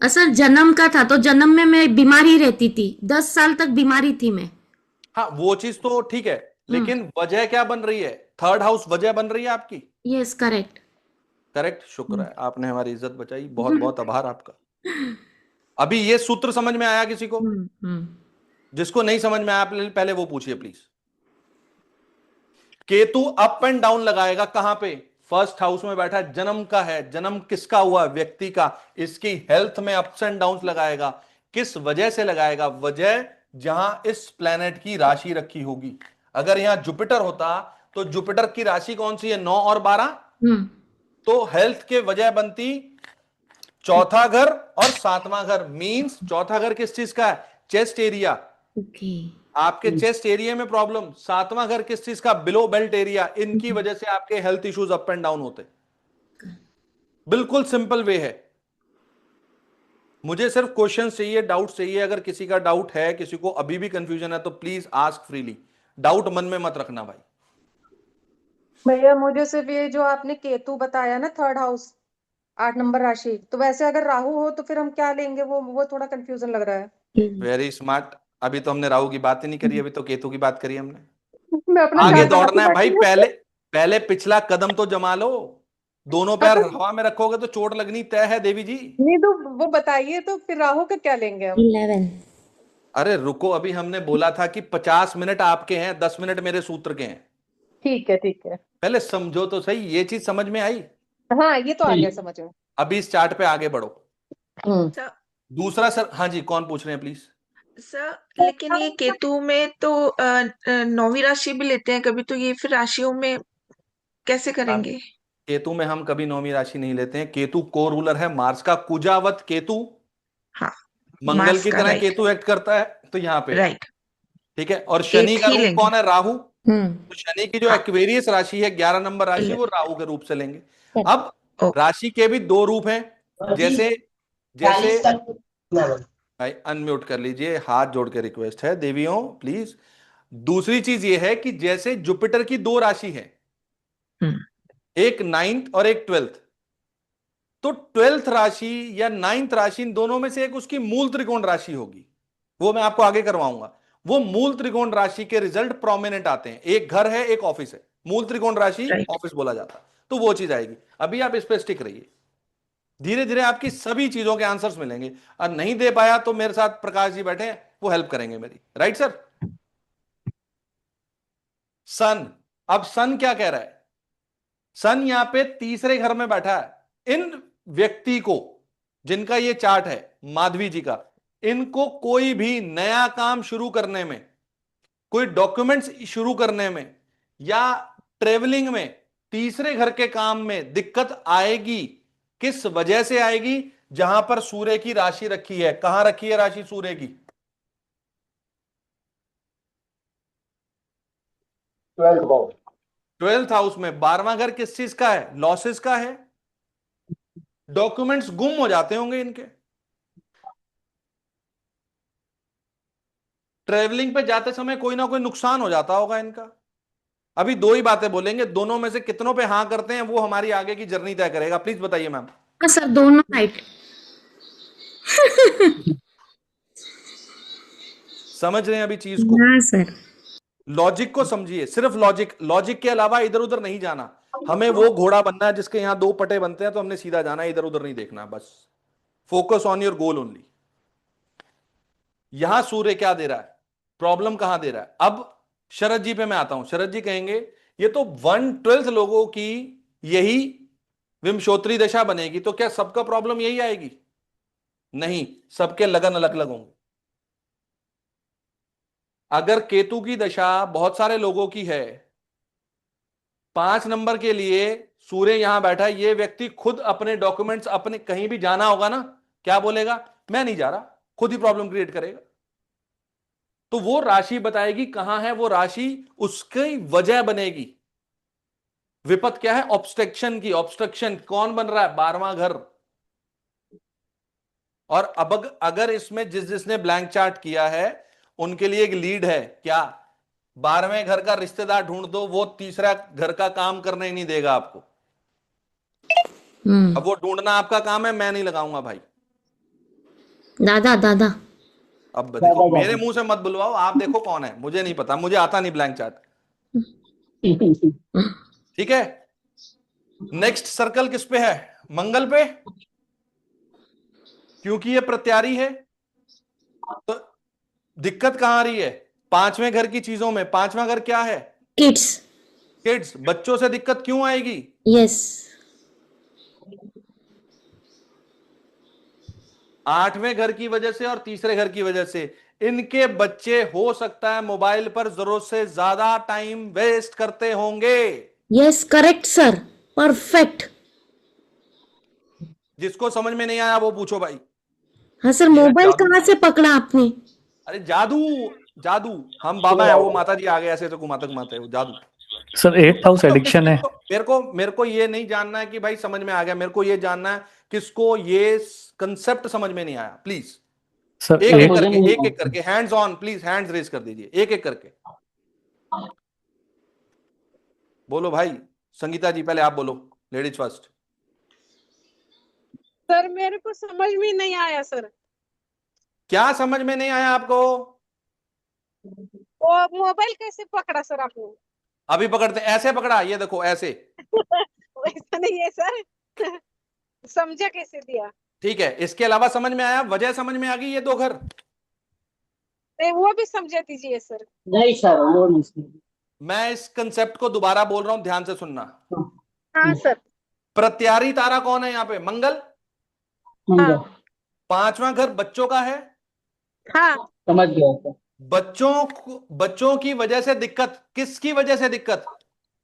सर जन्म का था तो जन्म में मैं बीमारी रहती थी, 10 साल तक बीमारी थी मैं। हाँ, वो चीज तो ठीक है, लेकिन वजह क्या बन रही है? थर्ड हाउस वजह बन रही है आपकी। Yes correct. करेक्ट, शुक्र है, आपने हमारी इज्जत बचाई, बहुत बहुत आभार आपका। अभी ये सूत्र समझ में आया किसी को? जिसको नहीं समझ में आया पहले वो पूछिए please. Ketu up and down लगाएगा कहां पे? फर्स्ट हाउस में बैठा है, जन्म का है। जन्म किसका हुआ? व्यक्ति का। इसकी हेल्थ में अप्स एंड डाउन लगाएगा। किस वजह से लगाएगा? वजह जहां इस प्लेनेट की राशि रखी होगी। अगर यहां जुपिटर होता तो जुपिटर की राशि कौन सी है? 9 और 12। तो हेल्थ के वजह बनती चौथा घर और 7वां घर। मींस चौथा घर किस चीज का है? Chest area. ओके। आपके चेस्ट एरिया में प्रॉब्लम। 7वां घर किस चीज का? Below belt area. इनकी वजह से आपके health issues up and down होते। बिल्कुल सिंपल वे है। मुझे सिर्फ क्वेश्चन चाहिए, डाउट चाहिए। अगर किसी का डाउट है, किसी को अभी भी कंफ्यूजन है, तो प्लीज आस्क फ्रीली। डाउट मन में मत रखना भाई। भैया मुझे सिर्फ ये जो आपने केतु बताया ना, 3rd हाउस, 8 नंबर राशि, तो वैसे अगर राहु हो तो फिर हम क्या लेंगे? वो थोड़ा कंफ्यूजन लग रहा है। Very smart. अभी तो हमने राहु की बात ही नहीं करी, अभी तो केतु की बात करी हमने। मैं अपना आगे चार्ट दौड़ना है भाई। बताती हूँ। पहले पहले पिछला कदम तो जमा लो। दोनों पैर पता हवा में रखोगे तो चोट लगनी तय है देवी जी। नहीं, तो वो बताइए, तो फिर राहु का क्या लेंगे हम? 11। अरे रुको, अभी हमने बोला था कि 50 मिनट आपके हैं, 10 मिनट मेरे सूत्र के हैं। ठीक है ठीक है। पहले समझो तो सही, ये चीज समझ में आई? हाँ, ये तो आ गया समझ में। अभी इस चार्ट पे आगे बढ़ो। सर दूसरा सर, हाँ जी, कौन पूछ रहे हैं प्लीज? सर, लेकिन ये केतु में तो 9वीं राशि भी लेते हैं कभी, तो ये फिर राशियों में कैसे करेंगे? केतु में हम कभी 9वीं राशि नहीं लेते हैं। केतु को रूलर है मार्स का। कुजावत केतु, हाँ, मंगल मार्स की का, तरह राइट केतु एक्ट करता है, तो यहाँ पे राइट। ठीक है। और शनि का ही रूप लेंगे। कौन है? राहु। हम्म। तो शनि की जो हाँ, एक्वेरियस राशि है, 11 नंबर राशि, ले- वो राहु के रूप से लेंगे। Correct. अब ओ, राशि के भी दो रूप हैं। जैसे जैसे भाई अनम्यूट कर लीजिए, हाथ जोड़ के रिक्वेस्ट है देवियों प्लीज। दूसरी चीज ये है कि जैसे जुपिटर की दो राशि है, हम्म, एक 9th और एक 12th। तो 12th राशि या 9th राशि, इन दोनों में से एक उसकी मूल त्रिकोण राशि होगी। वो मैं आपको आगे करवाऊंगा। वो मूल त्रिकोण राशि के रिजल्ट प्रोमिनेंट आते हैं। एक घर है, एक ऑफिस है, मूल त्रिकोण राशि राइट। ऑफिस बोला जाता है। तो वो चीज आएगी। अभी आप इस पे स्टिक रहिए, धीरे धीरे आपकी सभी चीजों के आंसर्स मिलेंगे। और नहीं दे पाया तो मेरे साथ प्रकाश जी बैठे हैं, वो हेल्प करेंगे मेरी। Right sir? सन। अब सन क्या कह रहा है? सन यहां पे तीसरे घर में बैठा है। इन व्यक्ति को, जिनका ये चार्ट है, माधवी जी का, इनको कोई भी नया काम शुरू करने में, कोई डॉक्यूमेंट्स शुरू करने में, या ट्रेवलिंग में, तीसरे घर के काम में दिक्कत आएगी। किस वजह से आएगी? जहां पर सूर्य की राशि रखी है। कहां रखी है राशि सूर्य की? 12th house. 12th हाउस में। 12वां घर किस चीज का है? लॉसेस का है। डॉक्यूमेंट्स गुम हो जाते होंगे इनके। ट्रेवलिंग पे जाते समय कोई ना कोई नुकसान हो जाता होगा इनका। अभी दो ही बातें बोलेंगे, दोनों में से कितनों पे हाँ करते हैं वो हमारी आगे की जर्नी तय करेगा। प्लीज बताइए मैम। हाँ सर, दोनों राइट। समझ रहे हैं अभी चीज को? हाँ सर। लॉजिक को समझिए, सिर्फ लॉजिक, लॉजिक के अलावा इधर उधर नहीं जाना। हमें वो घोड़ा बनना है जिसके यहां 2 पटे बनते हैं, तो हमने सीधा जाना है, इधर उधर नहीं देखना, बस focus on your goal only. यहां सूर्य क्या दे रहा है, प्रॉब्लम कहां दे रहा है? अब शरद जी पे मैं आता हूं। शरद जी कहेंगे ये तो 1/12 लोगों की यही विमशोत्री दशा बनेगी, तो क्या सबका प्रॉब्लम यही आएगी? नहीं, सबके लगन अलग अलग होंगे। अगर केतु की दशा बहुत सारे लोगों की है, 5 नंबर के लिए सूर्य यहां बैठा है, ये व्यक्ति खुद अपने डॉक्यूमेंट्स, अपने कहीं भी जाना होगा ना, क्या बोलेगा? मैं नहीं जा रहा, खुद ही प्रॉब्लम क्रिएट करेगा। तो वो राशि बताएगी कहां है वो राशि, उसकी वजह बनेगी। विपत क्या है? ऑब्स्ट्रक्शन की। ऑब्स्ट्रक्शन कौन बन रहा है? 12वां घर। और अब अगर इसमें जिसने ब्लैंक चार्ट किया है उनके लिए एक लीड है, क्या? 12वें घर का रिश्तेदार ढूंढ दो, वो तीसरा घर का काम करने ही नहीं देगा आपको। अब वो ढूंढना आपका काम है, मैं नहीं लगाऊंगा भाई। दादा दादा। अब देखो, मेरे मुंह से मत बुलवाओ, आप देखो कौन है, मुझे नहीं पता, मुझे आता नहीं ब्लैंक चार्ट। ठीक है, नेक्स्ट सर्कल किस पे है? मंगल पे, क्योंकि ये प्रत्यारी है। तो दिक्कत कहां आ रही है? 5वें घर की चीजों में। 5वां घर क्या है? किड्स। किड्स। बच्चों से दिक्कत क्यों आएगी? यस। 8वें घर की वजह से और तीसरे घर की वजह से। इनके बच्चे हो सकता है मोबाइल पर जरूरत से ज्यादा टाइम वेस्ट करते होंगे। Yes correct sir, perfect. जिसको समझ में नहीं आया वो पूछो भाई। हाँ सर, मेरा मोबाइल जादू, कहाँ से पकड़ा आपने? अरे जादू, जादू। हम बाबा है, वो माता जी आ गए ऐसे तो घुमाते घुमाते, वो जादू। सर 8th हाउस एडिक्शन है। मेरे को ये नहीं जानना है कि भाई समझ में आ गया, मेरे को ये जानना है किसको ये कंसेप्ट समझ में नहीं आया। प्लीज सर एक एक करके hands on, please hands raise कर दीजिए, एक एक करके बोलो भाई। संगीता जी पहले आप बोलो, लेडीज फर्स्ट। सर मेरे को समझ में नहीं आया सर। क्या समझ में नहीं आया आपको? वो मोबाइल कैसे पकड़ा सर आपने? अभी पकड़ते, ऐसे पकड़ा, ये देखो ऐसे। वैसा नहीं है सर। समझा कैसे दिया? ठीक है, इसके अलावा समझ में आया? वजह समझ में आ गई? ये 2 घर नहीं, वो भी समझा दीजिए सर। नहीं सर, वो नहीं। मैं इस कंसेप्ट को दोबारा बोल रहा हूं, ध्यान से सुनना। हाँ सर। प्रत्यारी तारा कौन है यहाँ पे? मंगल। मंगल। 5वां घर बच्चों का है। हाँ समझ गया सर। बच्चों की वजह से दिक्कत। किसकी वजह से दिक्कत?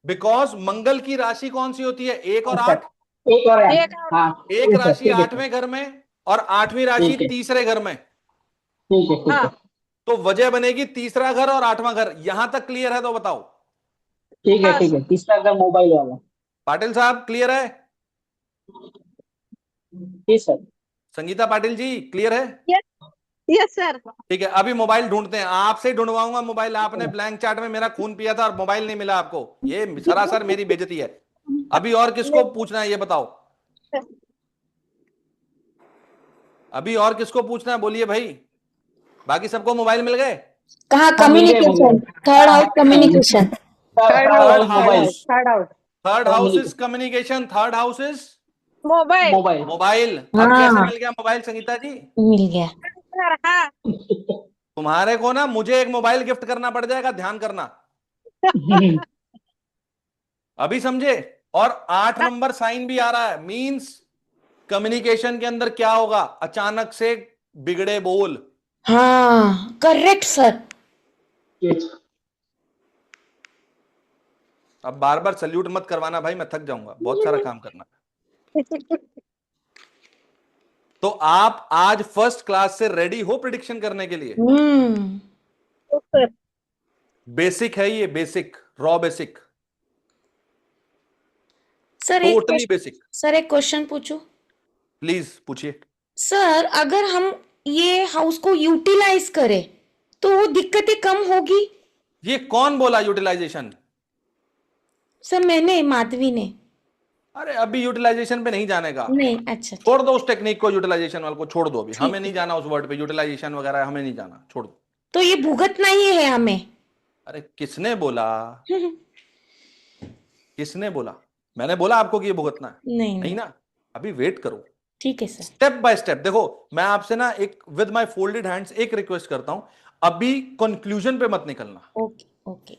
बिकॉज मंगल की राशि कौन सी होती है? 1 और 8। एक और है। एक और- हाँ, एक राशि ठीक है, 8वें घर में और 8वीं राशि ठीक है। तीसरे घर में। ठीक है, ठीक है। हाँ तो वजह बनेगी तीसरा घर और 8वां घर। यहां तक क्लियर है तो बताओ। ठीक है, ठीक है। तीसरा का मोबाइल वाला। पाटिल साहब क्लियर है? जी सर। संगीता पाटिल जी क्लियर है? Yes sir. ठीक है, अभी मोबाइल ढूंढते हैं, आपसे ही ढूंढवाऊंगा मोबाइल। आपने ब्लैंक चार्ट में मेरा खून पिया था और मोबाइल नहीं मिला आपको, ये सरासर मेरी बेइज्जती है। अभी और किसको पूछना है ये बताओ? अभी और किसको पूछना है बोलिए भाई। बाकी सबको मोबाइल मिल गए? कहा? Communication, third house communication. Third house, third out. Third house is communication, third house is mobile. Mobile. Mobile. अब हाँ। कैसे मिल गया मोबाइल संगीता जी? मिल गया। सर हाँ। तुम्हारे को ना मुझे एक मोबाइल गिफ्ट करना पड़ जाएगा, ध्यान करना। अभी समझे? और 8 नंबर साइन भी आ रहा है, मींस कम्युनिकेशन के अंदर क्या होगा? अचानक से बिगड़े बोल। हाँ करेक्ट सर। अब बार बार सल्यूट मत करवाना भाई, मैं थक जाऊंगा, बहुत सारा काम करना है। तो आप आज फर्स्ट क्लास से रेडी हो प्रिडिक्शन करने के लिए? सर बेसिक है ये, basic, raw basic, sir totally basic. Sir एक क्वेश्चन पूछूं? प्लीज पूछिए। सर अगर हम ये हाउस को यूटिलाइज करें तो वो दिक्कतें कम होगी? ये कौन बोला यूटिलाइजेशन? सर मैंने, माधवी ने। अरे अभी यूटिलाइजेशन पे नहीं जाने का, नहीं, अच्छा ठीक। छोड़ दो उस टेक्निक को, यूटिलाइजेशन वाले को छोड़ दो, अभी हमें ठीक नहीं है। जाना उस वर्ड पे, यूटिलाइजेशन वगैरह हमें नहीं जाना, छोड़ दो। तो ये भुगतना ही है हमें। अरे किसने बोला, किसने बोला, मैंने बोला आपको कि ये भुगतना है? नहीं नहीं नहीं। ना, अभी वेट करो, ठीक है सर। Step by step. देखो मैं आपसे ना एक विद माय फोल्डेड हैंड्स एक रिक्वेस्ट करता हूं, अभी कंक्लूजन पे मत निकलना, ओके ओके।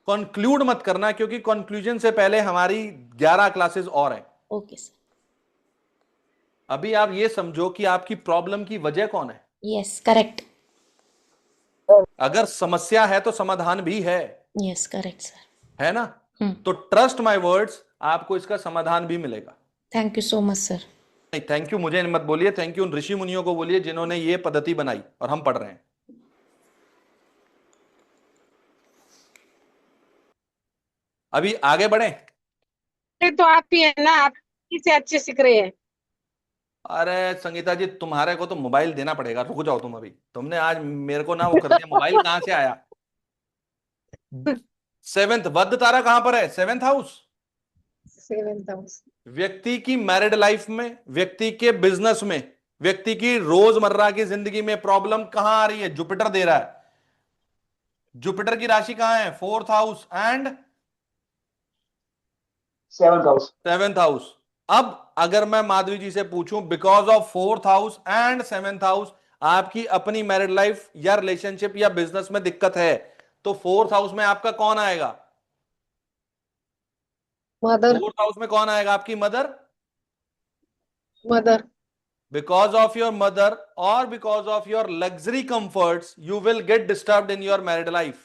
कंक्लूड मत करना, क्योंकि कंक्लूजन से पहले हमारी 11 क्लासेस और हैं। Okay sir. अभी आप ये समझो कि आपकी प्रॉब्लम की वजह कौन है। Yes correct. अगर समस्या है तो समाधान भी यस करेक्ट सर। है ना? तो ट्रस्ट माय वर्ड्स, आपको इसका समाधान भी मिलेगा। Thank you so much sir. नहीं, थैंक यू मुझे मत बोलिए, थैंक यू उन ऋषि मुनियों को बोलिए जिन्होंने ये पद्धति बनाई और हम पढ़ रहे हैं। अभी आगे बढ़े। तो आप ही है ना, आप ही से अच्छे सीख रहे हैं। अरे संगीता जी, तुम्हारे को तो मोबाइल देना पड़ेगा, रुक जाओ तुम, अभी तुमने आज मेरे को ना वो कर दिया, मोबाइल कहां से आया? सेवेंथ वध तारा कहां पर है? Seventh house. 7,000। व्यक्ति की मैरिड लाइफ में, व्यक्ति के बिजनेस में, व्यक्ति की रोजमर्रा की जिंदगी में प्रॉब्लम कहां आ रही है? जुपिटर दे रहा है। जुपिटर की राशि कहां है? Fourth house and 7th house. Seventh house. अब अगर मैं माधवी जी से पूछूं, because of fourth house and seventh house आपकी अपनी मैरिड लाइफ या रिलेशनशिप या बिजनेस में दिक्कत है, तो फोर्थ हाउस में आपका कौन आएगा? मदर। फोर्थ हाउस में कौन आएगा? आपकी mother. Mother. Because of your mother or because of your luxury comforts, you will get disturbed in your married life.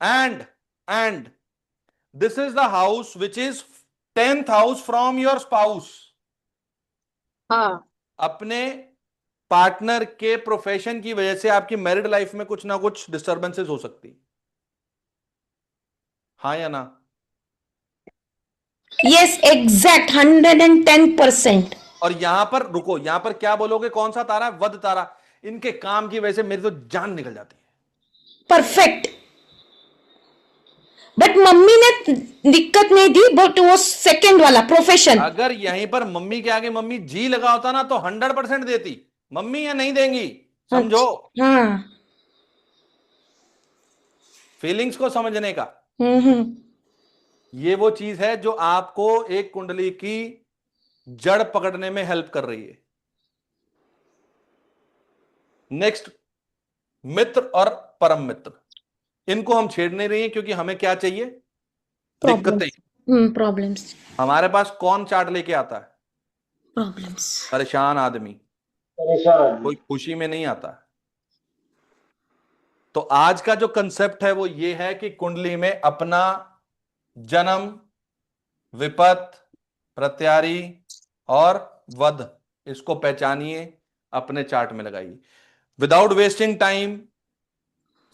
And this is the house which is 10th house from your spouse. हाँ। अपने partner के profession की वजह से आपकी married life में कुछ ना कुछ डिस्टर्बेंसेस हो सकती, हाँ या ना? Yes exact 110%। और यहां पर रुको, यहां पर क्या बोलोगे? कौन सा तारा? वध तारा। इनके काम की वजह से मेरी तो जान निकल जाती है। परफेक्ट। बट मम्मी ने दिक्कत नहीं दी, बट वो सेकंड वाला प्रोफेशन। अगर यहीं पर मम्मी के आगे मम्मी जी लगा होता ना तो 100% देती, मम्मी ये नहीं देंगी, समझो। हाँ। फीलिंग्स को समझने का हम्म। ये वो चीज है जो आपको एक कुंडली की जड़ पकड़ने में हेल्प कर रही है। नेक्स्ट, मित्र और परम मित्र, इनको हम छेड़ नहीं रहे हैं, क्योंकि हमें क्या चाहिए? दिक्कतें। प्रॉब्लम्स। हमारे पास कौन चार्ट लेके आता है? प्रॉब्लम्स। परेशान आदमी, परेशान। कोई खुशी में नहीं आता। तो आज का जो कंसेप्ट है वो ये है कि कुंडली में अपना जन्म, विपत, प्रत्यारी और वध, इसको पहचानिए, अपने चार्ट में लगाइए। Without wasting time,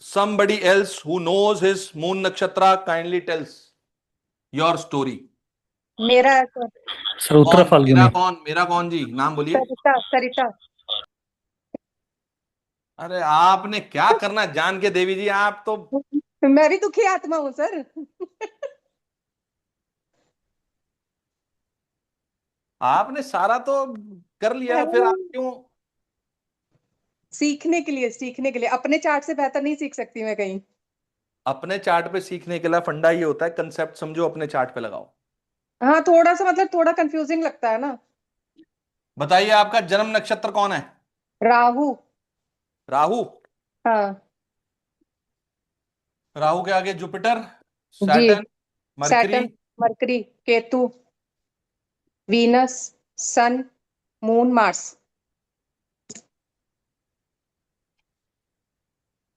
somebody else who knows his moon nakshatra kindly tells your story. मेरा है सर। सर उत्तरा कौन? फाल्गुनी। मेरा कौन जी? नाम बोलिए। सरिता सरिता। अरे आपने क्या करना जान के देवी जी, आप तो मैं भी दुखी आत्मा हूँ सर। आपने सारा तो कर लिया, फिर आप क्यों? सीखने के लिए अपने चार्ट से बेहतर नहीं सीख सकती मैं कहीं। अपने चार्ट पे सीखने के लिए फंडा ये होता है, कंसेप्ट समझो, अपने चार्ट पे लगाओ। हाँ थोड़ा सा मतलब थोड़ा कंफ्यूजिंग लगता है ना। बताइए आपका जन्म नक्षत्र कौन है? राहु। राहु। हाँ राहु के आगे जुपिटर, जी। Saturn, Mercury. Saturn, Mercury, Ketu, Venus, sun, moon, Mars.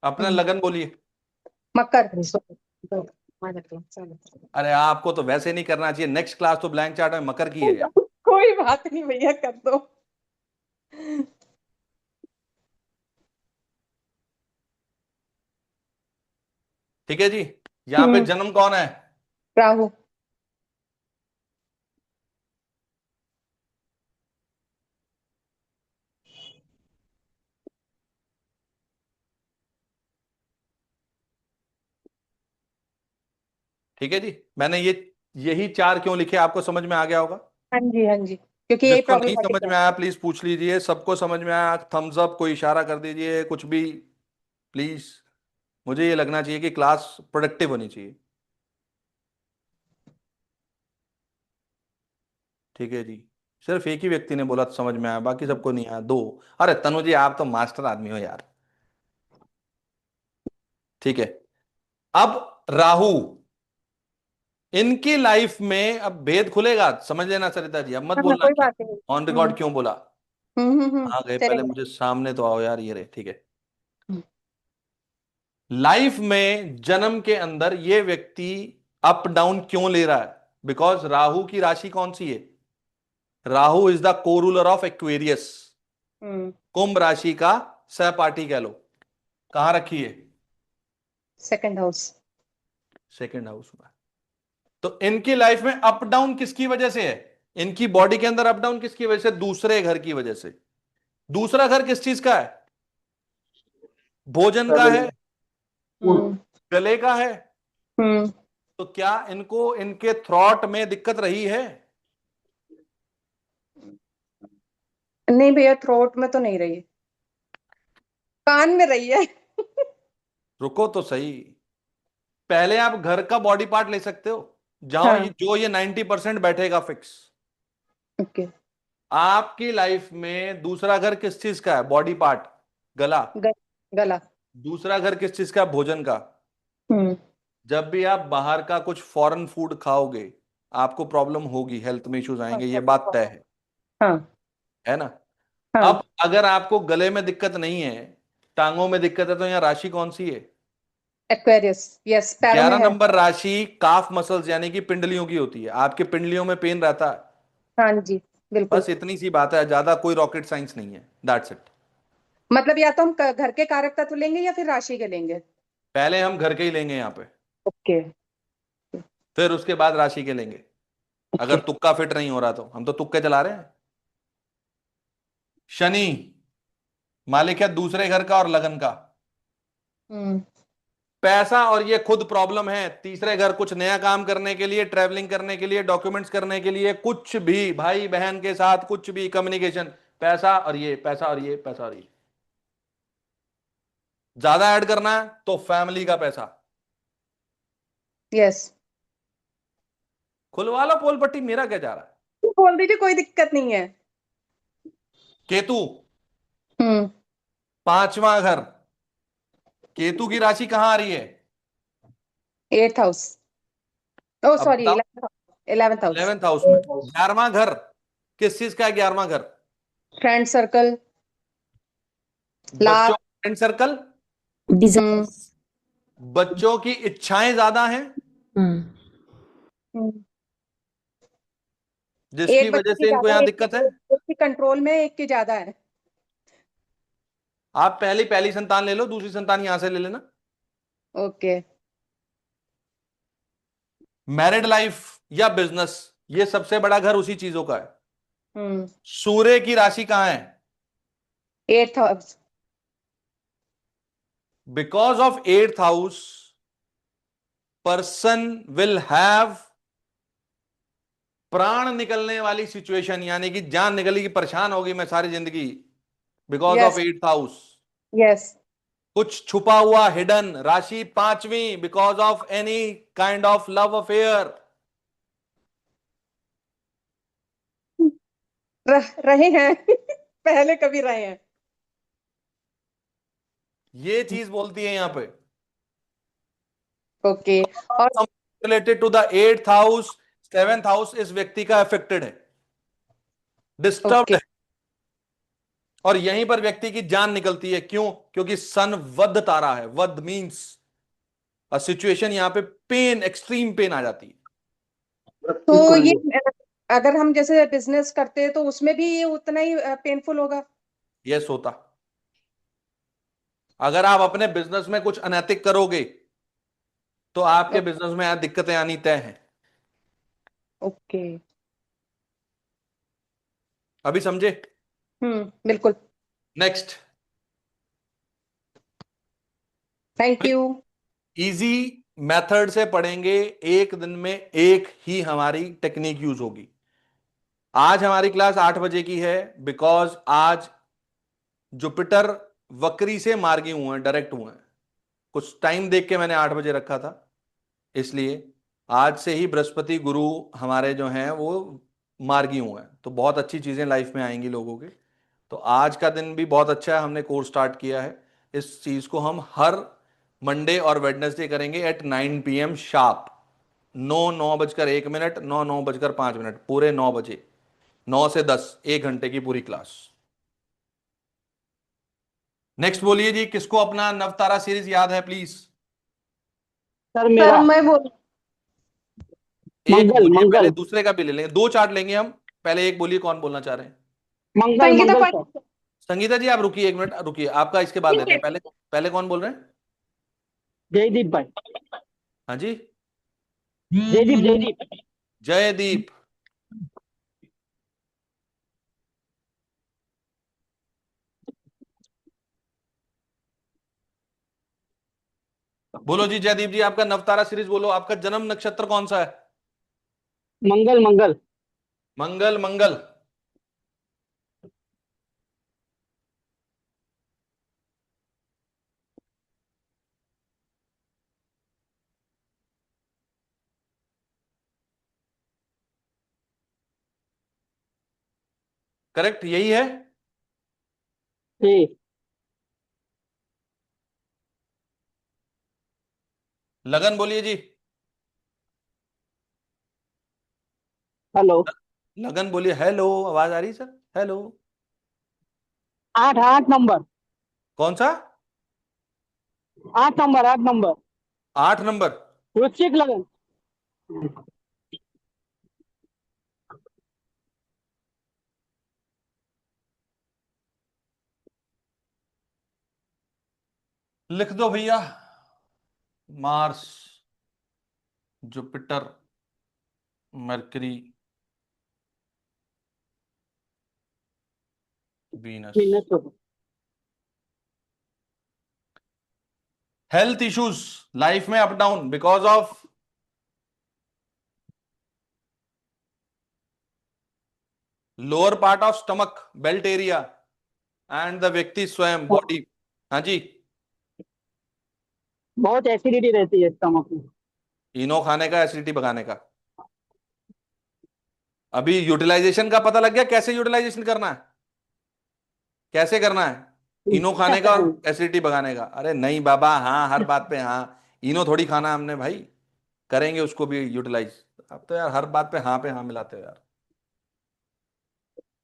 अपना लगन बोलिए। मकर। अरे आपको तो वैसे नहीं करना चाहिए, नेक्स्ट क्लास तो ब्लैंक चार्ट में मकर की है यार। कोई बात नहीं भैया, कर दो। ठीक है जी। यहां पे जन्म कौन है? राहु। ठीक है जी, मैंने यही 4 क्यों लिखे आपको समझ में आ गया होगा। हाँ जी, हाँ जी, क्योंकि यही जिसको नहीं प्रॉब्लमेटिक समझ है। में आया प्लीज पूछ लीजिए, सबको समझ में आया थम्स अप, कोई इशारा कर दीजिए, कुछ भी प्लीज। मुझे ये लगना चाहिए कि क्लास प्रोडक्टिव होनी चाहिए। ठीक है जी, सिर्फ एक ही व्यक्ति ने बोला समझ में आया, बाकी सबको नहीं आया, 2। अरे तनु जी आप तो मास्टर आदमी हो यार। ठीक है, अब राहु, इनकी लाइफ में अब भेद खुलेगा, समझ लेना सरिता जी, अब मत हाँ, बोलना कोई कि बात नहीं। ऑन रिकॉर्ड क्यों बोला। कहाँ गए पहले, चलेगा। मुझे सामने तो आओ यार, ये रहे। ठीक है, हम्म, लाइफ में जन्म के अंदर ये व्यक्ति अप डाउन क्यों ले रहा है, बिकॉज राहु की राशि कौन सी है, राहु इज द को रूलर ऑफ एक्वेरियस, हम्म, कुंभ राशि का सहपाठी कह लो। कहां रखी है, सेकंड हाउस। सेकंड हाउस में। तो इनकी लाइफ में अप डाउन किसकी वजह से है, इनकी बॉडी के अंदर अप डाउन किसकी वजह से, दूसरे घर की वजह से। दूसरा घर किस चीज का है, भोजन का है, हम्म, गले का है। हम्म, तो क्या इनको इनके थ्रॉट में दिक्कत रही है, नहीं भैया, थ्रोट में तो नहीं रही, कान में रही है। रुको तो सही। पहले आप घर का बॉडी पार्ट ले सकते हो, जहां हाँ, जो ये 90% बैठेगा फिक्स। ओके। आपकी लाइफ में दूसरा घर किस चीज का है, बॉडी पार्ट, गला। गला। दूसरा घर किस चीज का है, भोजन का। हम्म, जब भी आप बाहर का कुछ फॉरेन फूड खाओगे आपको प्रॉब्लम होगी, हेल्थ में इश्यूज आएंगे, ये बात तय हाँ, है ना। हाँ, अब अगर आपको गले में दिक्कत नहीं है, टांगों में दिक्कत है, तो यहाँ राशि कौन सी है, एक्वेरियस। यस, पैरों में 11 है। नंबर राशि काफ मसल्स यानी कि पिंडलियों की होती है, आपके पिंडलियों में पेन रहता है। हाँ जी, बिल्कुल। बस इतनी सी बात है, ज्यादा कोई रॉकेट साइंस नहीं है, दैट्स इट। मतलब या तो हम घर के कारक तत्व लेंगे या फिर राशि के लेंगे। पहले हम घर के ही लेंगे यहाँ पे, ओके, फिर उसके बाद राशि के लेंगे। ओके। अगर तुक्का फिट नहीं हो रहा तो हम तो तुक्के चला रहे हैं। शनि मालिक है दूसरे घर का और लगन का, हम्म, पैसा और ये खुद प्रॉब्लम है। तीसरे घर कुछ नया काम करने के लिए, ट्रैवलिंग करने के लिए, डॉक्यूमेंट्स करने के लिए, कुछ भी भाई बहन के साथ कुछ भी कम्युनिकेशन, पैसा और ये, पैसा और ये, पैसा और ये। ज्यादा ऐड करना है तो फैमिली का पैसा। यस। खुलवा लो पोल पट्टी, मेरा क्या जा रहा है। बोल दीजिए, कोई दिक्कत नहीं है। केतु हम्म, 5वां घर, केतु की राशि कहां आ रही है, 8th हाउस। ओ अब सॉरी, बताओ। 11th house. 11th हाउस में 11वां घर किस चीज का है, 11वां घर फ्रेंड सर्कल, बच्चों लाभ। फ्रेंड सर्कल, हम्म, बच्चों की इच्छाएं ज्यादा हैं, हम्म। जिसकी एक बच्चे वजह की से इनको ज्यादा, यहां एक दिक्कत है। एक की कंट्रोल में, एक की ज्यादा है। आप पहली संतान ले लो, दूसरी संतान यहां से ले लेना। ओके। मैरिड लाइफ या बिजनेस, ये सबसे बड़ा घर उसी चीजों का है। हम्म, सूर्य की राशि कहां है, 8th house. Because of 8th house person will have प्राण निकलने वाली सिचुएशन, यानी कि जान निकलेगी, परेशान होगी मैं सारी जिंदगी, because of yes, 8th house. Yes. कुछ छुपा हुआ हिडन, राशि 5वीं, because of any kind of love affair. रहे हैं। पहले कभी रहे हैं। ये चीज बोलती है यहां पे, ओके। और related to the 8th house, 7th house इस व्यक्ति का अफेक्टेड है, डिस्टर्ब्ड ओके, है, और यहीं पर व्यक्ति की जान निकलती है। क्यों, क्योंकि सन वध तारा है, वध मींस अ सिचुएशन, यहां पे पेन, एक्सट्रीम पेन आ जाती है। तो ये अगर हम जैसे बिजनेस करते हैं तो उसमें भी ये उतना ही पेनफुल होगा। यस होता, अगर आप अपने बिजनेस में कुछ अनैतिक करोगे तो आपके बिजनेस में यहाँ दिक्कतें आनी तय हैं। ओके। अभी समझे। बिल्कुल। Next, thank you. Easy method से पढ़ेंगे, एक दिन में एक ही हमारी टेक्निक यूज होगी। आज हमारी क्लास 8 बजे की है बिकॉज आज जुपिटर वक्री से मार्गी हुए हैं, डायरेक्ट हुए हैं। कुछ टाइम देख के मैंने 8 बजे रखा था, इसलिए आज से ही बृहस्पति गुरु हमारे जो हैं वो मार्गी हुए हैं, तो बहुत अच्छी चीजें लाइफ में आएंगी लोगों के। तो आज का दिन भी बहुत अच्छा है, हमने कोर्स स्टार्ट किया है। इस चीज को हम हर मंडे और वेडनेसडे करेंगे एट 9 PM शार्प। 9:01, 9:05, पूरे 9 बजे, 9 से 10, 1 घंटे की पूरी क्लास। नेक्स्ट बोलिए जी, किसको अपना नवतारा सीरीज याद है प्लीज? सर सर मेरा मैं बोल एक मंगल बोलिए, पहले मंगल दूसरे का भी ले लेंगे, 2 चार्ट लेंगे हम। पहले एक बोलिए, कौन बोलना चाह रहे हैं? मंगल संगीता मंगल पाटिल। सर। संगीता जी आप रुकिए, 1 मिनट रुकिए, आपका इसके बाद लेते हैं। पहले पहले कौन बोल रहे हैं? जयदीप भाई। हाँ जी, जयदीप जयदीप। जयदीप। बोलो जी जयदीप जी, आपका नवतारा सीरीज बोलो। आपका जन्म नक्षत्र कौन सा है? मंगल मंगल। मंगल। मंगल करेक्ट, यही है। ठीक। लगन बोलिए जी। हेलो। लगन बोलिए। हेलो, आवाज आ रही है सर? हेलो। 8 8 नंबर। कौन सा? 8 नंबर 8 नंबर। 8 नंबर। वृश्चिक लगन। लिख दो भैया। Mars, Jupiter, Mercury, Venus. Venus. Health issues life में up down because of lower part of stomach, belt area and the व्यक्ति स्वयं बॉडी। हाँ जी। बहुत एसिडिटी रहती है स्टमक में। इनो खाने का, एसिडिटी भगाने का। अभी यूटिलाइजेशन का पता लग गया, कैसे यूटिलाइजेशन करना है, कैसे करना है? इनो खाने का और एसिडिटी भगाने का। अरे नहीं बाबा, हाँ हर बात पे हाँ। इनो थोड़ी खाना हमने भाई, करेंगे उसको भी यूटिलाइज। अब तो यार हर बात पे हाँ मिलाते हो यार।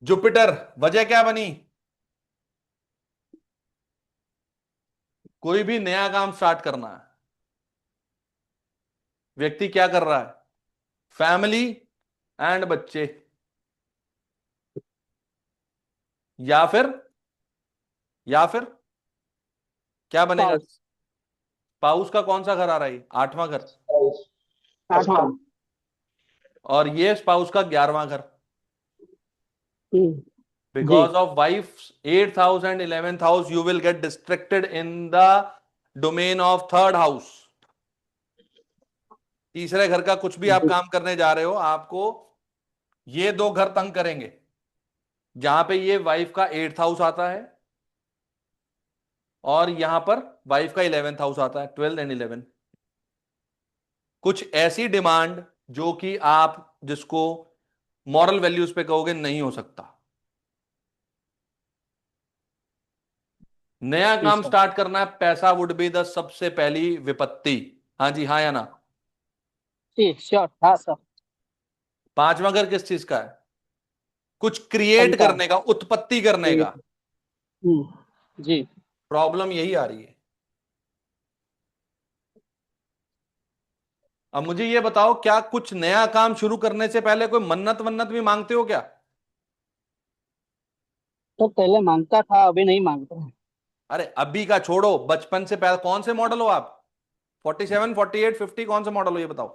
जुपिटर, वजह क्या बनी? कोई भी नया काम स्टार्ट करना है, व्यक्ति क्या कर रहा है? फैमिली एंड बच्चे, या फिर क्या बनेगा? पाउस। स्पाउस का कौन सा घर आ रहा है? 8वां घर। 8वां। और ये स्पाउस का 11वां घर। जी। Because of wife's 8th house and 11th house, you will get distracted in the domain of third house. तीसरे घर का कुछ भी आप काम करने जा रहे हो, आपको ये 2 घर तंग करेंगे, जहां पे ये वाइफ का 8th हाउस आता है और यहां पर वाइफ का 11th हाउस आता है, 12 एंड 11। कुछ ऐसी डिमांड जो कि आप जिसको मॉरल वैल्यूज पे कहोगे नहीं हो सकता। नया काम स्टार्ट करना है, पैसा वुड बी द सबसे पहली विपत्ति। हाँ जी, हाँ या ना? जी श्योर। हाँ सर। 5वां घर किस चीज का है? कुछ क्रिएट संतान। करने का, उत्पत्ति करने का। जी। प्रॉब्लम यही आ रही है। अब मुझे ये बताओ, क्या कुछ नया काम शुरू करने से पहले कोई मन्नत वन्नत भी मांगते हो क्या? तो पहले मांगता था, अभी नहीं मांगता। अरे अभी का छोड़ो, बचपन से पहले कौन से मॉडल हो आप? 47, 48, 50, कौन सा मॉडल हो ये बताओ?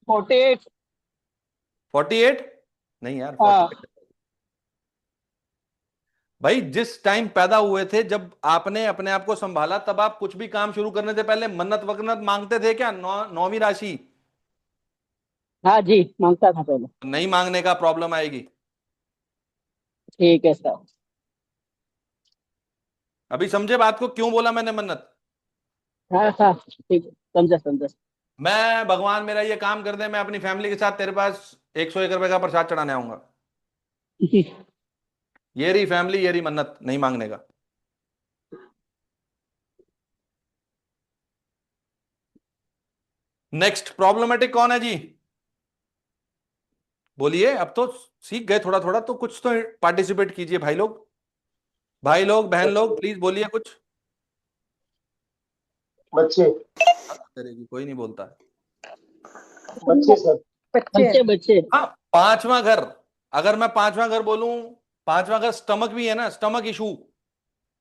48। 48? नहीं यार, हाँ। 48। भाई जिस टाइम पैदा हुए थे, जब आपने अपने आप को संभाला, तब आप कुछ भी काम शुरू करने से पहले मन्नत वन्नत मांगते थे क्या? नौवीं राशि हाँ जी, मांगता था पहले। नहीं मांगने का प्रॉब्लम आएगी। ठीक है सर। अभी समझे बात को, क्यों बोला मैंने मन्नत? हाँ हाँ, ठीक है, समझा समझा। मैं भगवान मेरा ये काम कर दे, मैं अपनी फैमिली के साथ तेरे पास 101 रुपए का प्रसाद चढ़ाने आऊंगा। ये रही फैमिली, ये रही मन्नत नहीं मांगने का। नेक्स्ट प्रॉब्लमेटिक कौन है जी? बोलिए, अब तो सीख गए थोड़ा थोड़ा, तो कुछ तो पार्टिसिपेट कीजिए भाई लोग, भाई लोग, बहन लोग, प्लीज बोलिए कुछ। बच्चे। करेगी, कोई नहीं बोलता है। बच्चे सर। बच्चे बच्चे बच्चे। हाँ, पांचवा घर। अगर मैं पांचवा घर बोलूं, पांचवा घर स्टमक भी है ना, स्टमक इशू।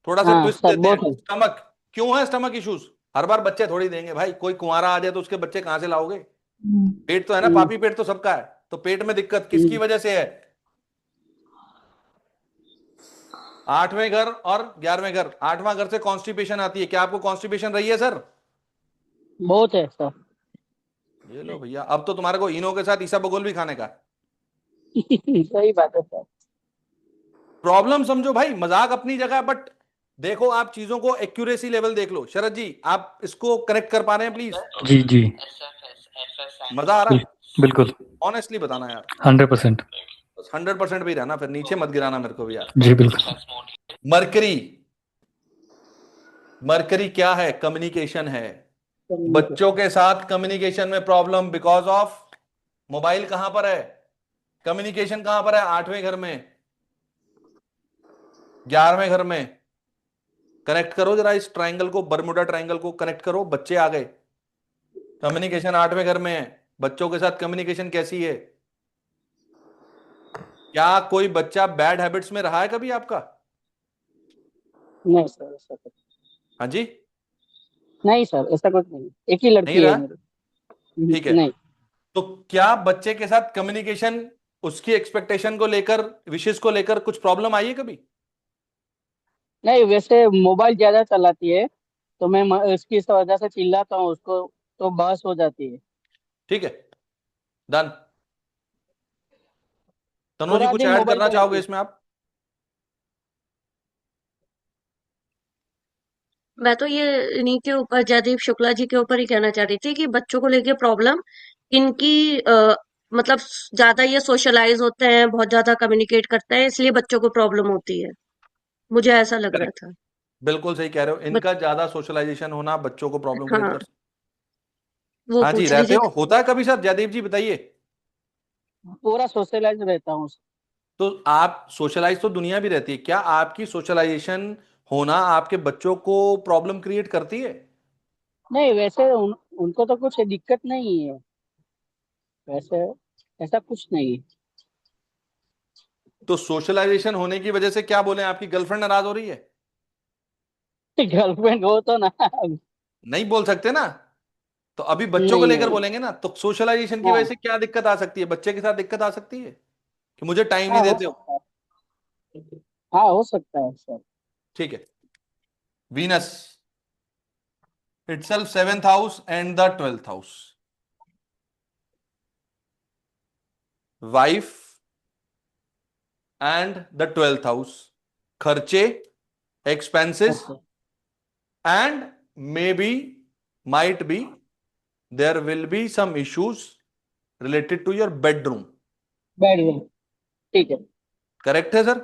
थोड़ा सा हाँ ट्विस्ट सर, देते बहुत हैं। है। स्टमक क्यों है? स्टमक इश्यूज हर बार बच्चे थोड़ी देंगे भाई। कोई कुंवारा आ जाए तो उसके बच्चे कहां से लाओगे? पेट तो है ना, हम्म, पापी पेट तो सबका है। तो पेट में दिक्कत किसकी हम्म, वजह से है? 8वें घर और 11वें घर। 8वां घर से कॉन्स्टिपेशन आती है। क्या आपको कॉन्स्टिपेशन रही है सर? बहुत है सर। ये लो भैया, अब तो तुम्हारे को इनो के साथ ईसा बगोल भी खाने का है। सही बात है सर। प्रॉब्लम समझो भाई, मजाक अपनी जगह, बट देखो आप चीजों को एक्यूरेसी लेवल देख लो। शरद जी, आप इसको कनेक्ट कर पा रहे हैं प्लीज? जी जी। मजा आ रहा है? बिल्कुल। ऑनेस्टली बताना यार। 100%। 100% भी रहना, फिर नीचे मत गिराना मेरे को भी यार। जी बिल्कुल। मरकरी। मरकरी क्या है? कम्युनिकेशन है। बच्चों के साथ कम्युनिकेशन में प्रॉब्लम बिकॉज ऑफ मोबाइल। कहां पर है कम्युनिकेशन? कहां पर है? 8वें घर में, 11वें घर में। कनेक्ट करो जरा इस ट्राइंगल को, बर्मुडा ट्राइंगल को कनेक्ट करो। बच्चे आ गए। कम्युनिकेशन 8वें घर में है। बच्चों के साथ कम्युनिकेशन कैसी है? क्या कोई बच्चा बैड हैबिट्स में रहा है कभी आपका? नहीं सर, ऐसा कुछ हाँ जी? नहीं सर, ऐसा कुछ नहीं। एक ही नहीं लड़की है रहा? मेरी। ठीक है। नहीं तो क्या बच्चे के साथ कम्युनिकेशन, उसकी एक्सपेक्टेशन को लेकर, विशेष को लेकर कुछ प्रॉब्लम आई है कभी? नहीं, वैसे मोबाइल ज्यादा चलाती है, तो मैं उसकी वजह से चिल्लाता हूँ उसको, तो बहस हो जाती है। ठीक है, डन। तनु जी, पूरा कुछ दिन ऐड मोबाइल करना पे रहती चाहोगे है। इसमें आप? मैं तो ये इन्हीं के ऊपर, जयदीप शुक्ला जी के ऊपर ही कहना चाह रही थी कि बच्चों को लेके प्रॉब्लम इनकी मतलब ज्यादा ये सोशलाइज होते हैं, बहुत ज्यादा कम्युनिकेट करते हैं, इसलिए बच्चों को प्रॉब्लम होती है। मुझे ऐसा लग रहा करेक्ट, था। बिल्कुल सही कह रहे हो। बट इनका ज्यादा सोशलाइजेशन होना बच्चों को प्रॉब्लम क्रिएट हाँ, कर। वो हाँ जी, पूछ रहते लीजिए। हो, होता है कभी सर? जयदीप जी बताइए। पूरा सोशलाइज रहता हूँ। तो आप सोशलाइज तो दुनिया भी रहती है, क्या आपकी सोशलाइजेशन होना आपके बच्चों को प्रॉब्लम क्रिएट करती है? नहीं वैसे उनको तो कुछ दिक्कत नहीं है, वैसे ऐसा कुछ नहीं है। तो सोशलाइजेशन होने की वजह से क्या बोले, आपकी गर्लफ्रेंड नाराज हो रही है? गर्लफ्रेंड हो तो ना। नहीं बोल सकते ना। तो अभी बच्चों को नहीं लेकर नहीं। बोलेंगे ना, तो सोशलाइजेशन की वजह हाँ से क्या दिक्कत आ सकती है? बच्चे के साथ दिक्कत आ सकती है कि मुझे टाइम नहीं हाँ, हो देते हो। सकता है। हाँ, हो सकता है सर। ठीक है। Venus itself 7th house and the 12th house. Wife and the 12th house. खर्चे, expenses, okay. And may be, might be, there will be some issues related to your bedroom. Bedroom. ठीक है। Correct है sir?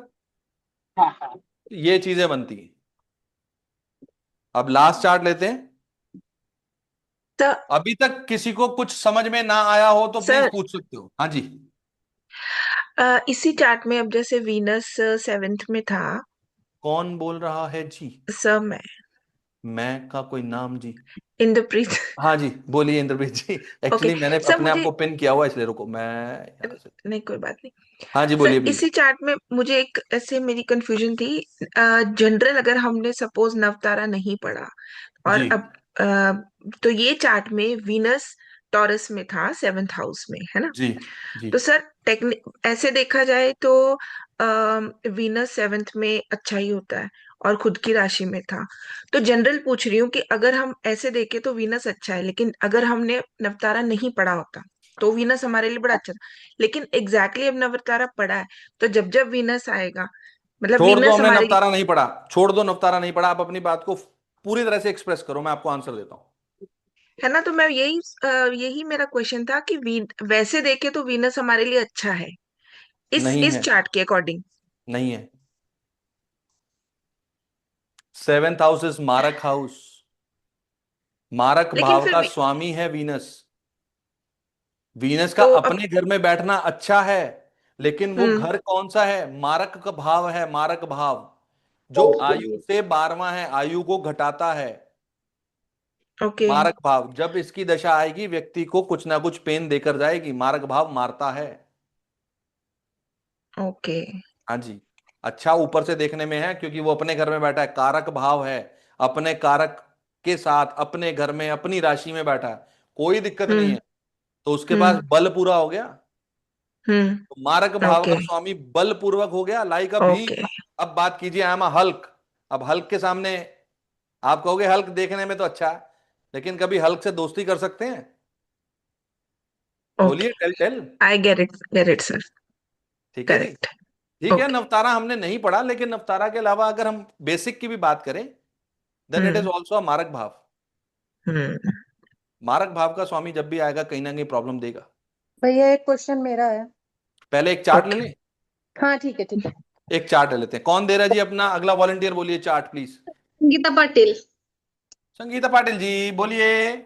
हाँ हाँ। ये चीजें बनती हैं। अब लास्ट चार्ट लेते हैं। तो अभी तक किसी को कुछ समझ में ना आया हो तो प्लीज सर, पूछ सकते हो। हाँ जी। इसी चार्ट में अब जैसे वीनस 7th में था। कौन बोल रहा है जी? सर मैं का कोई नाम जी? इंद्रप्रीत। हाँ जी, बोलिए इंद्रप्रीत जी। ओके एक्चुअली मैंने सर, अपने आप मुझे को पिन किया हुआ, इसलिए रुको मैं यहाँ से। नहीं, कोई बात नहीं। हाँ जी, बोलिए सर, प्लीज। इसी चार्ट में मुझे एक ऐसे मेरी कंफ्यूजन थी। जनरल अगर हमने सपोज नवतारा नहीं पढ़ा और जी अब तो ये चार्ट में वीनस टॉरस में था 7th हाउस में, है ना? जी जी। तो सर टेक्निक ऐसे देखा जाए तो वीनस 7th में अच्छा ही होता है और खुद की राशि में था। तो जनरल पूछ रही हूँ कि अगर हम ऐसे देखें तो वीनस अच्छा है, लेकिन अगर हमने नवतारा नहीं पढ़ा होता तो वीनस हमारे लिए बड़ा अच्छा था। लेकिन अब नवतारा पढ़ा है, तो जब जब वीनस आएगा, मतलब छोड़ दो, वीनस हमने हमारे लिए। नवतारा नहीं पढ़ा, छोड़ दो, नवतारा नहीं पढ़ा, आप अपनी बात को पूरी तरह से एक्सप्रेस करो, मैं आपको आंसर देता हूं। है ना, तो मैं यही मेरा क्वेश्चन था कि वैसे देखे तो वीनस हमारे लिए अच्छा है नहीं इस है, चार्ट के अकॉर्डिंग। नहीं है। 7th हाउस इज मारक हाउस, मारक लेकिन भाव फिर का स्वामी है वीनस। वीनस का तो अब। अपने घर में बैठना अच्छा है, लेकिन वो हम्म। घर कौन सा है? मारक का भाव है, मारक भाव जो आयु से 12वां है, आयु को घटाता है। ओके। मारक भाव जब इसकी दशा आएगी व्यक्ति को कुछ ना कुछ पेन देकर जाएगी, मारक भाव मारता है। ओके। हाँ जी। अच्छा ऊपर से देखने में है क्योंकि वो अपने घर में बैठा है, कारक भाव है, अपने कारक के साथ अपने घर में अपनी राशि में बैठा है, कोई दिक्कत नहीं हम्म। है। तो उसके पास हम्म। बल पूरा हो गया। तो मारक भाव ओके। का स्वामी बल पूर्वक हो गया, लाइक अ ओके। भीम। अब बात कीजिए, आई एम अ हल्क। अब हल्क के सामने आप कहोगे हल्क देखने में तो अच्छा है, लेकिन कभी हल्क से दोस्ती कर सकते हैं? ओके। बोलिए, tell tell. I get it sir. ठीक है जी। करेक्ट। ठीक है, ओके। नवतारा हमने नहीं पढ़ा, लेकिन नवतारा के अलावा अगर हम बेसिक की भी बात करें, then it is hmm. Also a मारक भाव। हम्म। मारक भाव का स्वामी जब भी आएगा कहीं ना कहीं प्रॉब्लम देगा। भैया एक क्वेश्चन मेरा है। पहले एक चार्ट ले ओके। लें। हाँ ठीक है ठीक है। एक चार्ट ले लेते हैं, कौन दे रहा है जी अपना अगला वॉलंटियर? बोलिए चार्ट प्लीज। गीता पाटिल। संगीता पाटिल जी बोलिए।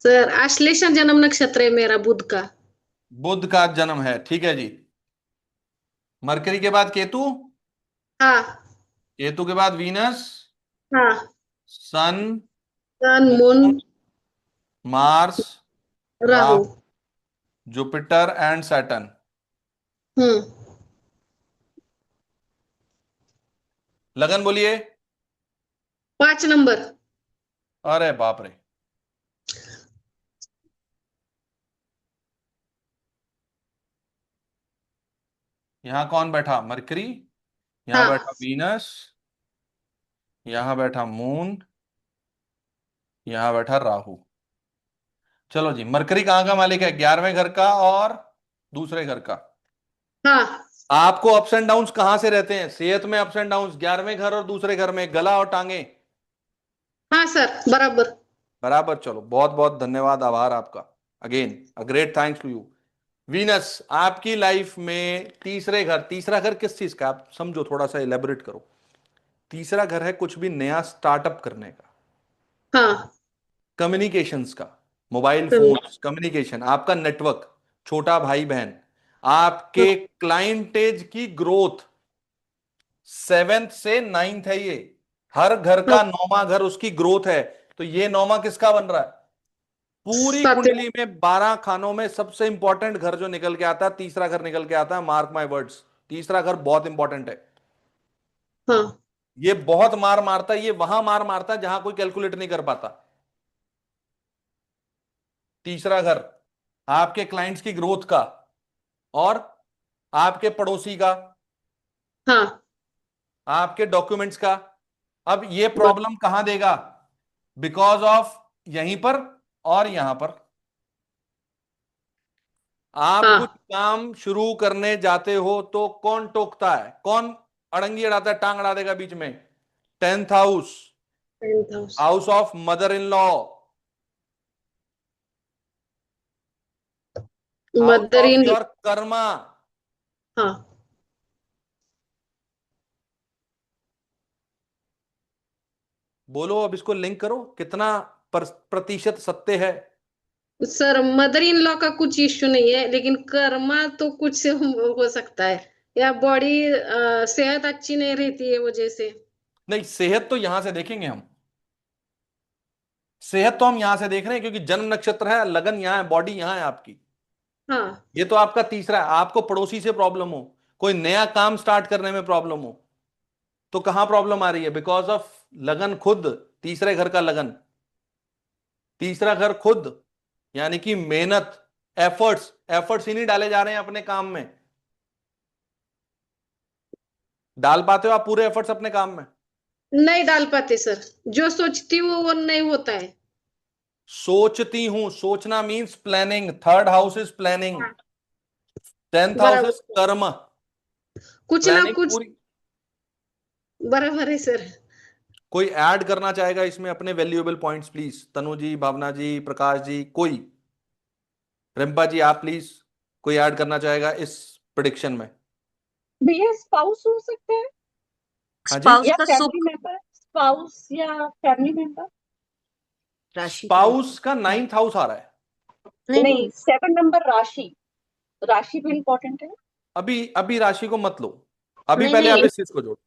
सर आश्लेषा जन्म नक्षत्र है मेरा, बुध का। बुध का जन्म है, ठीक है जी। मरकरी के बाद केतु, हाँ। केतु के बाद वीनस, हाँ। Sun, sun moon. Moon, Mars, Rahu. Rahu, Jupiter and Saturn. Hmm. लगन बोलिए। 5 नंबर। अरे बाप रे। यहां कौन बैठा? मरकरी, यहां बैठा हाँ। वीनस, यहां बैठा मून, यहां बैठा राहु। चलो जी, मरकरी कहाँ का मालिक है? 11वें घर का और दूसरे घर का। हाँ। आपको अप्स एंड डाउन्स कहां से रहते हैं? सेहत में अप्स एंड डाउन्स 11वें घर और दूसरे घर में, गला और टांगे। हाँ सर बराबर। बराबर। चलो, बहुत बहुत धन्यवाद, आभार आपका। Again a great thanks to you. Venus आपकी लाइफ में तीसरे घर, तीसरा घर किस चीज का? आप समझो, थोड़ा सा इलेबोरेट करो। तीसरा घर है कुछ भी नया स्टार्टअप करने का, हाँ। कम्युनिकेशंस का, मोबाइल हम्म। फोन कम्युनिकेशन, आपका नेटवर्क, छोटा भाई बहन, आपके क्लाइंटेज की ग्रोथ। 7th से 9th है ये, हर घर का 9वां घर उसकी ग्रोथ है। तो ये 9वां किसका बन रहा है? पूरी सातवें। कुंडली में 12 खानों में सबसे इंपॉर्टेंट घर जो निकल के आता है, तीसरा घर निकल के आता है। मार्क माय वर्ड्स, तीसरा घर बहुत इंपॉर्टेंट है। हाँ। ये बहुत मार मारता है, ये वहां मार मारता है जहां कोई कैलकुलेट नहीं कर पाता। तीसरा घर आपके क्लाइंट्स की ग्रोथ का और आपके पड़ोसी का, हाँ। आपके डॉक्यूमेंट्स का। अब ये प्रॉब्लम कहां देगा? बिकॉज ऑफ यहीं पर और यहां पर। आप कुछ हाँ। काम शुरू करने जाते हो तो कौन टोकता है? कौन अड़ंगी अड़ाता है, टांग अड़ा देगा बीच में? 10th house, 10th house. House of mother in law, house mother of in. Your Karma. हाँ। बोलो, अब इसको लिंक करो, कितना प्रतिशत सत्य है? सर मदर इन लॉ का कुछ इश्यू नहीं है, लेकिन कर्मा तो कुछ हो सकता है, या बॉडी सेहत अच्छी नहीं रहती है वजह से। नहीं, सेहत तो यहां से देखेंगे हम, सेहत तो हम यहां से देख रहे हैं क्योंकि जन्म नक्षत्र है, लगन यहां है, बॉडी यहां है आपकी। हाँ। ये तो आपका तीसरा है। आपको पड़ोसी से प्रॉब्लम हो, कोई नया काम स्टार्ट करने में प्रॉब्लम हो, तो कहां प्रॉब्लम आ रही है? बिकॉज ऑफ लगन खुद, तीसरे घर का लगन, तीसरा घर खुद, यानी कि मेहनत, एफर्ट्स, एफर्ट्स ही नहीं डाले जा रहे हैं अपने काम में। डाल पाते हो आप पूरे एफर्ट्स अपने काम में? नहीं डाल पाते सर, जो सोचती हूँ वो नहीं होता है। सोचती हूँ, सोचना means planning, third house is planning, 10th house बराबर, इज कर्म, कुछ ना प्लानिंग कुछ। पूरी। बराबर है सर। कोई ऐड करना चाहेगा इसमें अपने वैल्यूएबल पॉइंट्स प्लीज? तनु जी, भावना जी, प्रकाश जी, कोई? रिम्पा जी आप प्लीज, कोई ऐड करना चाहेगा इस प्रिडिक्शन में? भैया स्पाउस हो सकते हैं हाँ जी, स्पाउस या का फैमिली सुख। मेंबर, स्पाउस या फैमिली मेंबर। राशि का स्पाउस का 9th हाउस आ रहा है। नहीं नहीं, नहीं, 7 नंबर राशि, राशि भी इम्पोर्टेंट है। अभी अभी राशि को मत लो, अभी नहीं पहले आप नहीं, इस चीज को जोड़ो।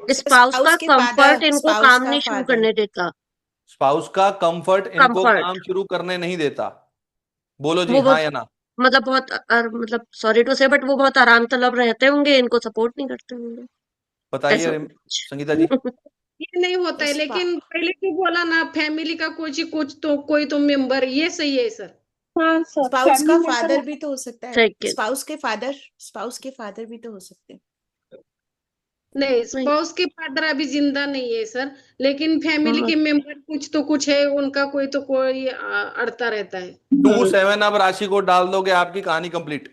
स्पाउस का स्पाउस के कंफर्ट फादर, इनको स्पाउस काम का नहीं शुरू फादर। करने देता। स्पाउस का कंफर्ट इनको काम कंफर्ट शुरू करने नहीं देता। बोलो जी, वो हाँ बहुत, या ना? मतलब बहुत मतलब सॉरी टू से, बट वो बहुत आराम तलब रहते होंगे, इनको सपोर्ट नहीं करते होंगे, ऐसा बताइए कुछ। संगीता जी। ये नहीं होता है, स्पा लेकिन पहले जो बोला ना फैमिली का कुछ तो कोई तो मेंबर, ये सही है सर। हाँ सर, स्पाउस फैमिली का मेंबर फादर हो भी तो हो सकता है। सेकंड स्पाउस के फादर भी तो हो सकते हैं। नहीं, नहीं। स्पाउस के फादर अभी जिंदा नहीं है सर, लेकिन फैमिली हाँ, के मेंबर कुछ तो कुछ है, उनका कोई तो कोई अड़ता रहता है। 2 7 अब राशि को डाल दोगे, आपकी कहानी कंप्लीट।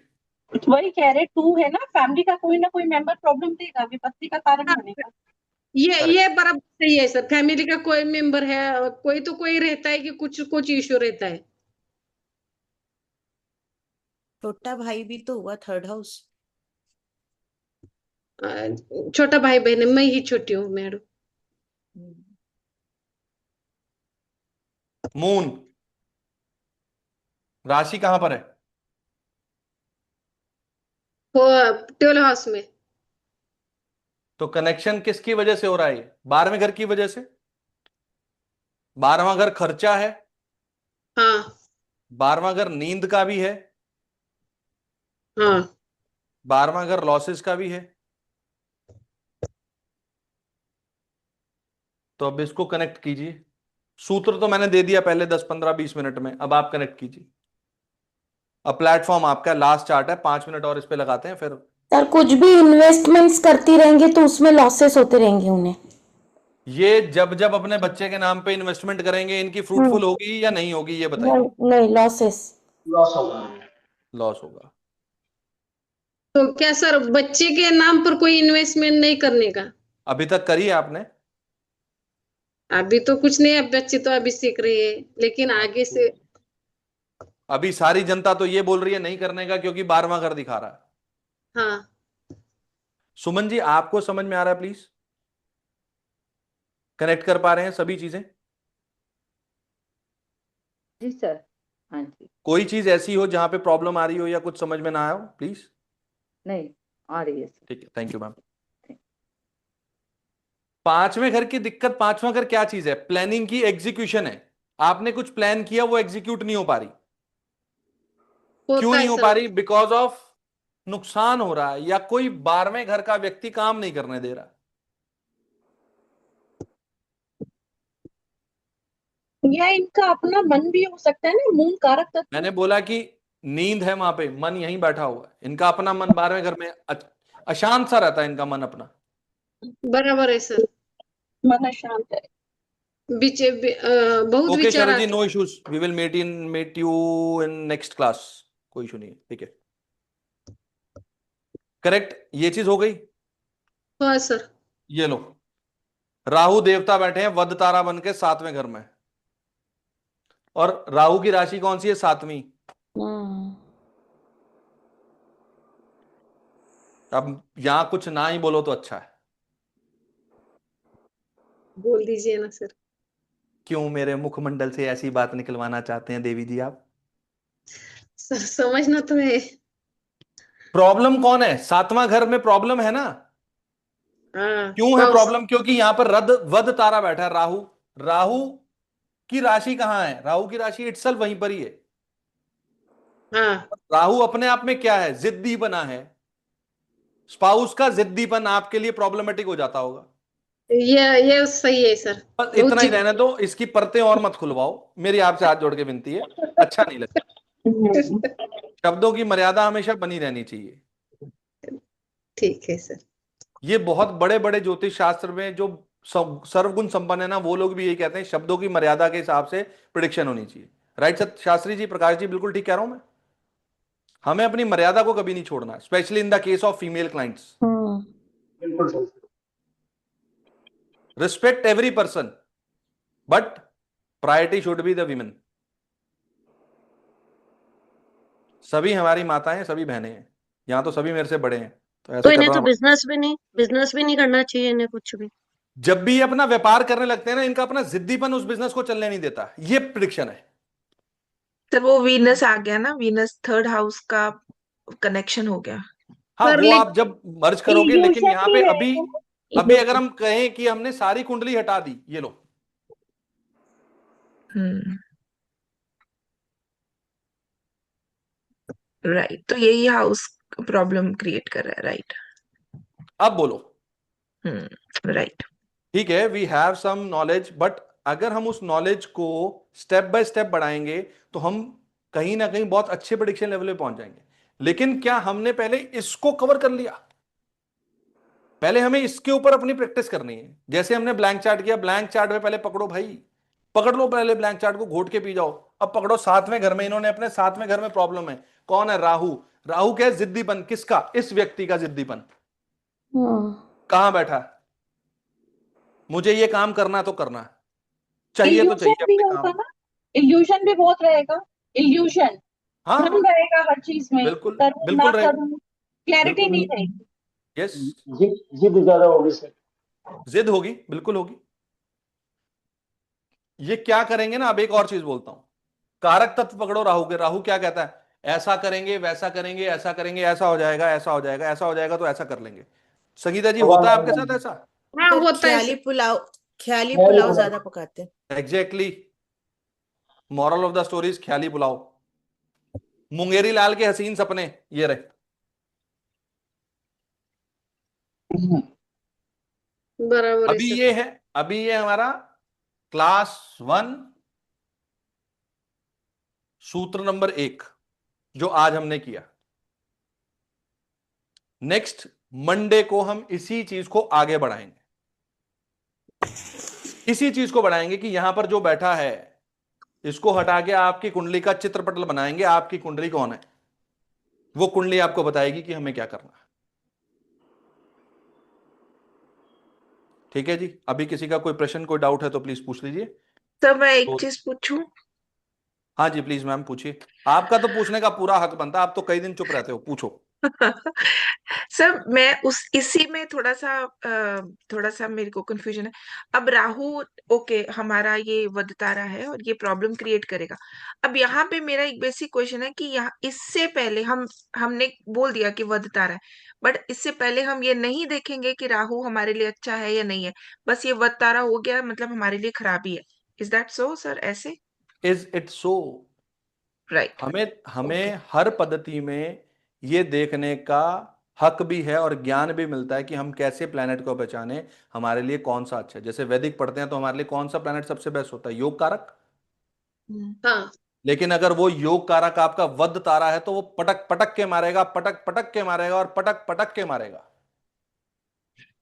वही कह रहे, 2 है ना, फैमिली का कोई ना कोई मेंबर प्रॉब्लम देगा, विपत्ति का कारण हाँ, बनेगा। करेक्ट। ये बराबर सही है सर, फैमिली का कोई मेंबर है, कोई तो कोई रहता है कि कुछ कुछ इश्यू रहता है। छोटा भाई भी तो हुआ, थर्ड हाउस। छोटा भाई बहन है, मैं ही छोटी हूँ मैडम। मून, राशि कहां पर है? वो 12 हाउस में। तो कनेक्शन किसकी वजह से हो रहा है? 12वें घर की वजह से। 12वां घर खर्चा है, हाँ 12वां घर नींद का भी है, हाँ 12वां घर लॉसेस का भी है। तो अब इसको कनेक्ट कीजिए। सूत्र तो मैंने दे दिया पहले 10 15 20 मिनट में, अब आप कनेक्ट कीजिए। अब प्लेटफॉर्म आपका, लास्ट चार्ट है, 5 मिनट और इस पे लगाते हैं फिर। सर कुछ भी इन्वेस्टमेंट्स करती रहेंगे तो उसमें लॉसेस होते रहेंगे उन्हें। ये जब जब अपने बच्चे के नाम पे इन्वेस्टमेंट करेंगे, इनकी फ्रूटफुल होगी या नहीं होगी, ये बताइए। नहीं नहीं, लॉसेस। लॉस होगा। लॉस होगा। तो क्या सर बच्चे के नाम पर कोई इन्वेस्टमेंट नहीं करने का? अभी तक करी है आपने? अभी तो कुछ नहीं, अब बच्चे तो अभी सीख रही है, लेकिन आगे से। अभी सारी जनता तो ये बोल रही है नहीं करने का, क्योंकि 12वां घर दिखा रहा है। हाँ सुमन जी आपको समझ में आ रहा है? प्लीज कनेक्ट कर पा रहे हैं सभी चीजें? जी सर, हाँ जी। कोई चीज ऐसी हो जहां पे प्रॉब्लम आ रही हो या कुछ समझ में ना आया हो, प्लीज। नहीं आ रही है सर। ठीक है, थैंक यू मैम। 5वें घर की दिक्कत, 5वां घर क्या चीज है? प्लानिंग की एग्जीक्यूशन है। आपने कुछ प्लान किया, वो एग्जीक्यूट नहीं हो पा रही। क्यों होता है नहीं हो सर। पा रही? बिकॉज ऑफ नुकसान हो रहा है, या कोई 12वें घर का व्यक्ति काम नहीं करने दे रहा। या इनका अपना मन भी हो सकता है ना, मूल कारक तत्व। मैंने बोला कि नींद है वहां पे, मन यहीं बैठा हुआ है, इनका अपना मन 12वें घर में अशांत सा रहता है इनका मन अपना। बराबर है सर। मन शांत है। बहुत ओके विचार शरद जी, आते no issues, we will meet you in next class. कोई इशू नहीं है, ठीक है। करेक्ट, ये चीज हो गई। हैं। हाँ सर। ये लो, राहु देवता बैठे हैं वध तारा बन के 7वें घर में, और राहु की राशि कौन सी है? 7वीं। अब यहां कुछ ना ही बोलो तो अच्छा है। बोल दीजिए ना सर। क्यों मेरे मुखमंडल से ऐसी बात निकलवाना चाहते हैं देवी जी आप? सर समझना तो है। प्रॉब्लम कौन है? 7वां घर में प्रॉब्लम है ना। हाँ क्यों है स्पाउस। प्रॉब्लम? क्योंकि यहां पर रद वध तारा बैठा है राहु। राहु की राशि कहां है? राहु की राशि इटसेल्फ वहीं पर ही है। हाँ राहु अपने आप में क्या है? जिद्दी बना है। स्पाउस का जिद्दीपन आपके लिए प्रॉब्लमेटिक हो जाता होगा। ये सही है सर। बस बहुत इतना ही जिद। रहने दो, इसकी परतें और मत खुलवाओ, मेरी आपसे हाथ जोड़ के विनती है, अच्छा नहीं लगता। शब्दों की मर्यादा हमेशा बनी रहनी चाहिए। ठीक है सर। ये बहुत बड़े बड़े ज्योतिष शास्त्र में जो सर्वगुण संपन्न है ना, वो लोग भी यही कहते हैं शब्दों की मर्यादा के हिसाब से प्रिडिक्शन होनी चाहिए। राइट सत्य शास्त्री जी, प्रकाश जी, बिल्कुल ठीक कह रहा हूं मैं। हमें अपनी मर्यादा को कभी नहीं छोड़ना, specially in the case of female clients. बिल्कुल सही sir. Respect every person, but priority should be the women. सभी हमारी माताएं हैं, सभी बहनें हैं, यहां तो सभी मेरे से बड़े हैं, तो तो ऐसे इन्हें तो करना। बिजनेस भी नहीं करना चाहिए इन्हें कुछ भी। जब भी ये अपना व्यापार करने लगते हैं ना, इनका अपना जिद्दीपन उस बिजनेस को चलने नहीं देता, ये प्रिडिक्शन है। तो वो वीनस आ गया ना, वीनस थर्ड हाउस का कनेक्शन हो गया। हाँ, पर वो आप जब मर्ज करोगे, लेकिन इल्यूशन यहाँ भी पे है अभी वो। अभी अगर हम कहें कि हमने सारी कुंडली हटा दी, ये लो, हम्म, राइट, तो यही हाउस प्रॉब्लम क्रिएट कर रहा है, राइट। अब बोलो। राइट। ठीक है, we have some knowledge, but अगर हम उस नॉलेज को स्टेप बाय स्टेप बढ़ाएंगे तो हम कहीं ना कहीं बहुत अच्छे प्रेडिक्शन लेवल पे पहुंच जाएंगे। लेकिन क्या हमने पहले इसको कवर कर लिया? पहले हमें इसके ऊपर अपनी प्रैक्टिस करनी है। जैसे हमने ब्लैंक चार्ट किया, ब्लैंक चार्ट में पहले पकड़ो भाई, पकड़ लो पहले ब्लैंक चार्ट को, घोट के पी जाओ। अब पकड़ो सातवें घर में, इन्होंने अपने सातवें घर में प्रॉब्लम है। कौन है? राहु। राहु क्या है? जिद्दीपन। किसका? इस व्यक्ति का जिद्दीपन। कहां बैठा है? मुझे ये काम करना है तो करना है, चाहिए तो चाहिए इल्यूशन भी अपने होगा काम। ना, इल्यूशन भी बहुत रहेगा। इल्यूशन, हाँ भ्रम रहेगा हर चीज में, बिल्कुल, करूँ ना बिल्कुल रहेगा, करूँ, क्लैरिटी बिल्कुल। नहीं रहेगी। यस, जिद ज्यादा होगी सर। जिद होगी, बिल्कुल होगी। ये क्या करेंगे ना, अब एक और चीज बोलता हूं। कारक तत्व पकड़ो राहु के। राहु क्या कहता है? ऐसा करेंगे, वैसा करेंगे, ऐसा करेंगे, ऐसा हो जाएगा, ऐसा हो जाएगा, ऐसा हो जाएगा, तो ऐसा कर लेंगे। संगीता जी, भगवान होता है का आपके नाम साथ ऐसा? हाँ सर होता है ख्याली सर। पुलाव, ख्याली है, पुलाव बोला। ज्यादा पकाते हैं। Exactly. Moral of the story ख्याली पुलाव। मुंगेरी लाल के हसीन सपने, ये रहे। बराबर है अभी सर। ये है, अभी ये हमारा क्लास 1 सूत्र नंबर 1 जो आज हमने किया। नेक्स्ट मंडे को हम इसी चीज को आगे बढ़ाएंगे। इसी चीज को बढ़ाएंगे कि यहां पर जो बैठा है, इसको हटा के आपकी कुंडली का चित्रपटल बनाएंगे। आपकी कुंडली कौन है, वो कुंडली आपको बताएगी कि हमें क्या करना है। ठीक है जी। अभी किसी का कोई प्रश्न, कोई डाउट है तो प्लीज पूछ लीजिए। सर मैं एक तो चीज पूछूं? हाँ जी, प्लीज मैम पूछिए। आपका तो पूछने का पूरा हक बनता है, आप तो कई दिन चुप रहते हो, पूछो। सर मैं उस इसी में थोड़ा सा मेरे को कंफ्यूजन है। अब राहु, ओके, हमारा ये वध तारा है और ये प्रॉब्लम क्रिएट करेगा। अब यहाँ पे मेरा एक बेसिक क्वेश्चन है कि यहाँ इससे पहले हमने बोल दिया कि वध तारा है, बट इससे पहले हम ये नहीं देखेंगे कि राहु हमारे लिए अच्छा है या नहीं है, बस ये वध तारा हो गया मतलब हमारे लिए खराबी है। Is that so sir? ऐसे? Is it so? राइट। हमें ओके। हमें हर पद्धति में ये देखने का हक भी है और ज्ञान भी मिलता है कि हम कैसे प्लेनेट को पहचाने, हमारे लिए कौन सा अच्छा है। जैसे वैदिक पढ़ते हैं तो हमारे लिए कौन सा प्लेनेट सबसे बेस्ट होता है? योग कारक। हाँ लेकिन अगर वो योग कारक आपका वध तारा है तो वो पटक पटक के मारेगा, पटक पटक के मारेगा और पटक पटक के मारेगा।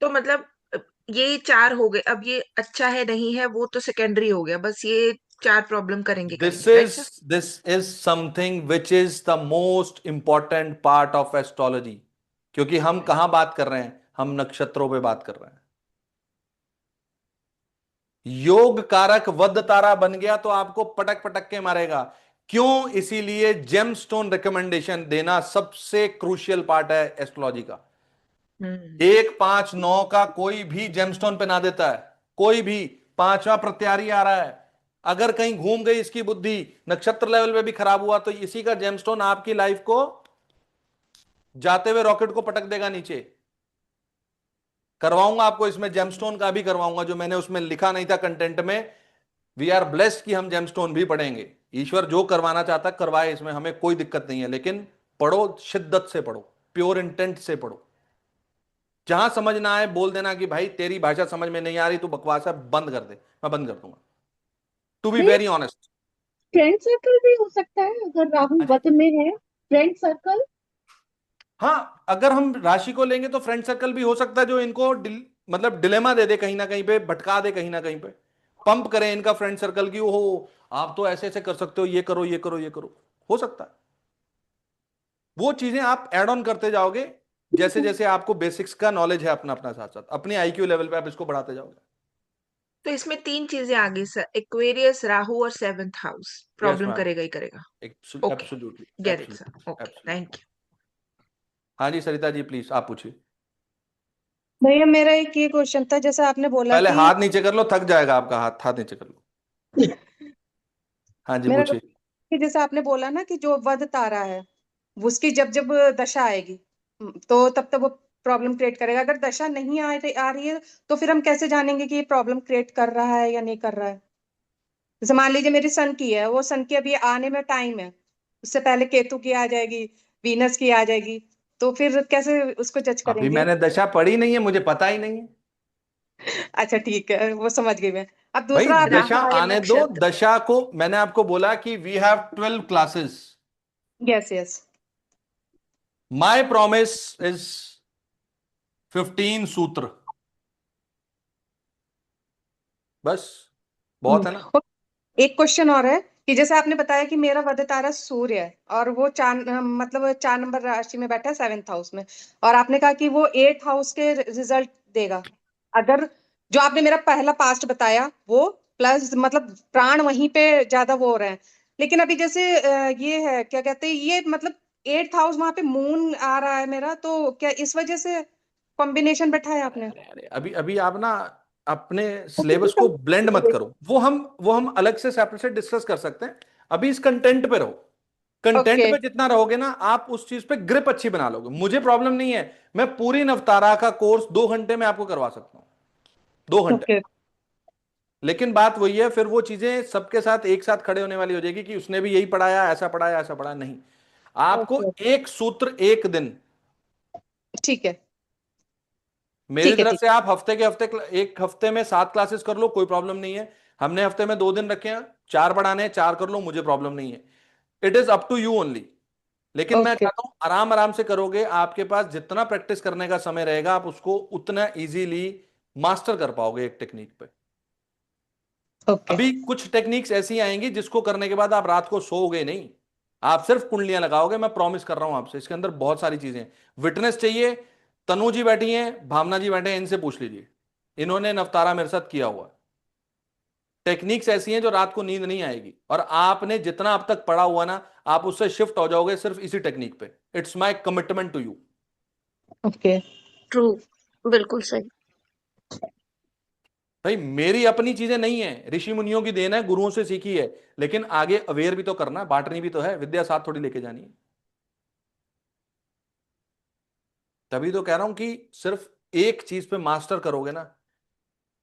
तो मतलब ये चार हो गए, अब ये अच्छा है नहीं है वो तो सेकेंडरी हो गया, बस ये चार प्रॉब्लम करेंगे दिस करेंगे, right is sir? This is something which is the most important part of astrology. क्योंकि हम कहां बात कर रहे हैं? हम नक्षत्रों पे बात कर रहे हैं। योग कारक वध तारा बन गया तो आपको पटक पटक के मारेगा। क्यों? इसीलिए जेमस्टोन रिकमेंडेशन देना सबसे क्रूशियल पार्ट है एस्ट्रोलॉजी का। 1 5 9 का कोई भी जेमस्टोन पे ना देता है, कोई भी। 5वां प्रत्यारी आ रहा है, अगर कहीं घूम गई इसकी बुद्धि, नक्षत्र लेवल पे भी खराब हुआ, तो इसी का जेमस्टोन आपकी लाइफ को जाते हुए रॉकेट को पटक देगा नीचे। करवाऊंगा आपको इसमें जेमस्टोन का भी करवाऊंगा, जो मैंने उसमें लिखा नहीं था कंटेंट में। वी आर ब्लेस्ड कि हम जेमस्टोन भी पढ़ेंगे। ईश्वर जो करवाना चाहता है करवाए, इसमें हमें कोई दिक्कत नहीं है। लेकिन पढ़ो, शिद्दत से पढ़ो, प्योर इंटेंट से पढ़ो। जहां समझ ना आए बोल देना कि भाई तेरी भाषा समझ में नहीं आ रही, तू बकवास है, बंद कर दे, मैं बंद कर दूंगा। टू बी नहीं, वेरी ऑनेस्ट। फ्रेंड सर्कल भी हो सकता है अगर राहु वध में है, फ्रेंड सर्कल। हाँ, अगर हम राशि को लेंगे तो फ्रेंड सर्कल भी हो सकता है जो इनको मतलब डिलेमा दे दे, कहीं ना कहीं पे भटका दे, कहीं ना कहीं पे पंप करें इनका फ्रेंड सर्कल की, ओहो आप तो ऐसे ऐसे कर सकते हो, ये करो ये करो ये करो। हो सकता है वो चीजें आप ऐड ऑन करते जाओगे, जैसे जैसे आपको बेसिक्स का नॉलेज है अपना अपना, साथ साथ अपने आईक्यू लेवल पे आप इसको बढ़ाते जाओगे। तो इसमें 3 चीजें आ गई सर, एक्वेरियस, राहु और 7th house yes problem ma'am, करेगा ही करेगा। Okay, absolutely gate it sir. Absolutely okay, absolutely. Thank you. हाँ जी सरिता जी प्लीज आप पूछिए। भैया मेरा एक ये क्वेश्चन था, जैसे आपने बोला पहले कि हाथ नीचे कर लो, थक जाएगा आपका हाथ, हाथ नीचे कर लो। हाँ जी मेरा पूछिए। कि जैसे आपने बोला ना कि जो वध तारा है उसकी जब जब दशा आएगी तो तब तब वो प्रॉब्लम क्रिएट करेगा। अगर दशा नहीं आ रही है तो फिर हम कैसे जानेंगे कि ये प्रॉब्लम क्रिएट कर रहा है या नहीं कर रहा है? जैसे मान लीजिए मेरी सन की है, वो सन की अभी आने में टाइम है, उससे पहले केतु की आ जाएगी, वीनस की आ जाएगी, तो फिर कैसे उसको जज अभी करेंगे? मैंने दशा पढ़ी नहीं है, मुझे पता ही नहीं है। अच्छा ठीक है, वो समझ गई मैं। अब भाई दूसरा आपने दशा राहु के बताया। आने दो, नक्षत्र। दशा को मैंने आपको बोला कि we have 12 classes. Yes yes. My promise is 15 सूत्र, बस बहुत है ना। एक क्वेश्चन और है कि जैसे आपने बताया कि मेरा वध तारा सूर्य है और वो मतलब 4 नंबर राशि में बैठा है 7th हाउस में, और आपने कहा कि वो 8th हाउस के रिजल्ट देगा। अगर जो आपने मेरा पहला पास्ट बताया वो प्लस मतलब प्राण वहीं पे ज्यादा वो हो रहे हैं, लेकिन अभी जैसे ये है क्या कहते हैं, ये मतलब 8th हाउस वहां पे मून आ रहा है मेरा, तो क्या इस वजह से कॉम्बिनेशन बैठाया अरे आपने? अरे अरे, अभी अभी आप ना अपने सिलेबस को ब्लेंड मत करो, वो हम अलग से सेपरेट से डिस्कस कर सकते हैं। अभी इस कंटेंट पे रहो, कंटेंट ओके पे जितना रहोगे ना आप उस चीज पे ग्रिप अच्छी बना लोगे। मुझे प्रॉब्लम नहीं है, मैं पूरी नवतारा का कोर्स 2 घंटे में आपको करवा सकता हूं, 2 घंटे। ओके लेकिन बात वही है, फिर वो चीजें सबके साथ एक साथ खड़े होने वाली हो जाएगी कि उसने भी यही पढ़ाया, ऐसा पढ़ाया, ऐसा पढ़ाया, नहीं। आपको ओके। एक सूत्र एक दिन, ठीक है मेरी ठीक है तरफ ठीक से आप हफ्ते के हफ्ते, एक हफ्ते में 7 क्लासेस कर लो, कोई प्रॉब्लम नहीं है। हमने हफ्ते में 2 दिन रखे हैं, 4 पढ़ाने हैं, 4 कर लो, मुझे प्रॉब्लम नहीं है। It is up to you only. लेकिन मैं ओके चाहता हूं आराम आराम से करोगे, आपके पास जितना प्रैक्टिस करने का समय रहेगा आप उसको उतना इजीली मास्टर कर पाओगे एक टेक्निक पे। ओके। अभी कुछ टेक्निक्स ऐसी आएंगी जिसको करने के बाद आप रात को सोओगे नहीं, आप सिर्फ कुंडलियां लगाओगे, मैं प्रॉमिस कर रहा हूं आपसे। इसके अंदर बहुत सारी चीजें, विटनेस चाहिए, तनु जी बैठी हैं, भावना जी बैठे हैं, इनसे पूछ लीजिए, इन्होंने नवतारा मेरे साथ किया हुआ है। टेक्निक्स ऐसी हैं जो रात को नींद नहीं आएगी, और आपने जितना अब तक पढ़ा हुआ ना आप उससे शिफ्ट हो जाओगे सिर्फ इसी टेक्निक पे। It's my commitment to you. Okay true, बिल्कुल सही। भाई मेरी अपनी चीजें नहीं है, ऋषि मुनियों की देन है, गुरुओं से सीखी है, लेकिन आगे अवेयर भी तो करना है, बांटनी भी तो है, विद्या साथ थोड़ी लेके जानी है। तभी तो कह रहा हूं कि सिर्फ एक चीज पे मास्टर करोगे ना।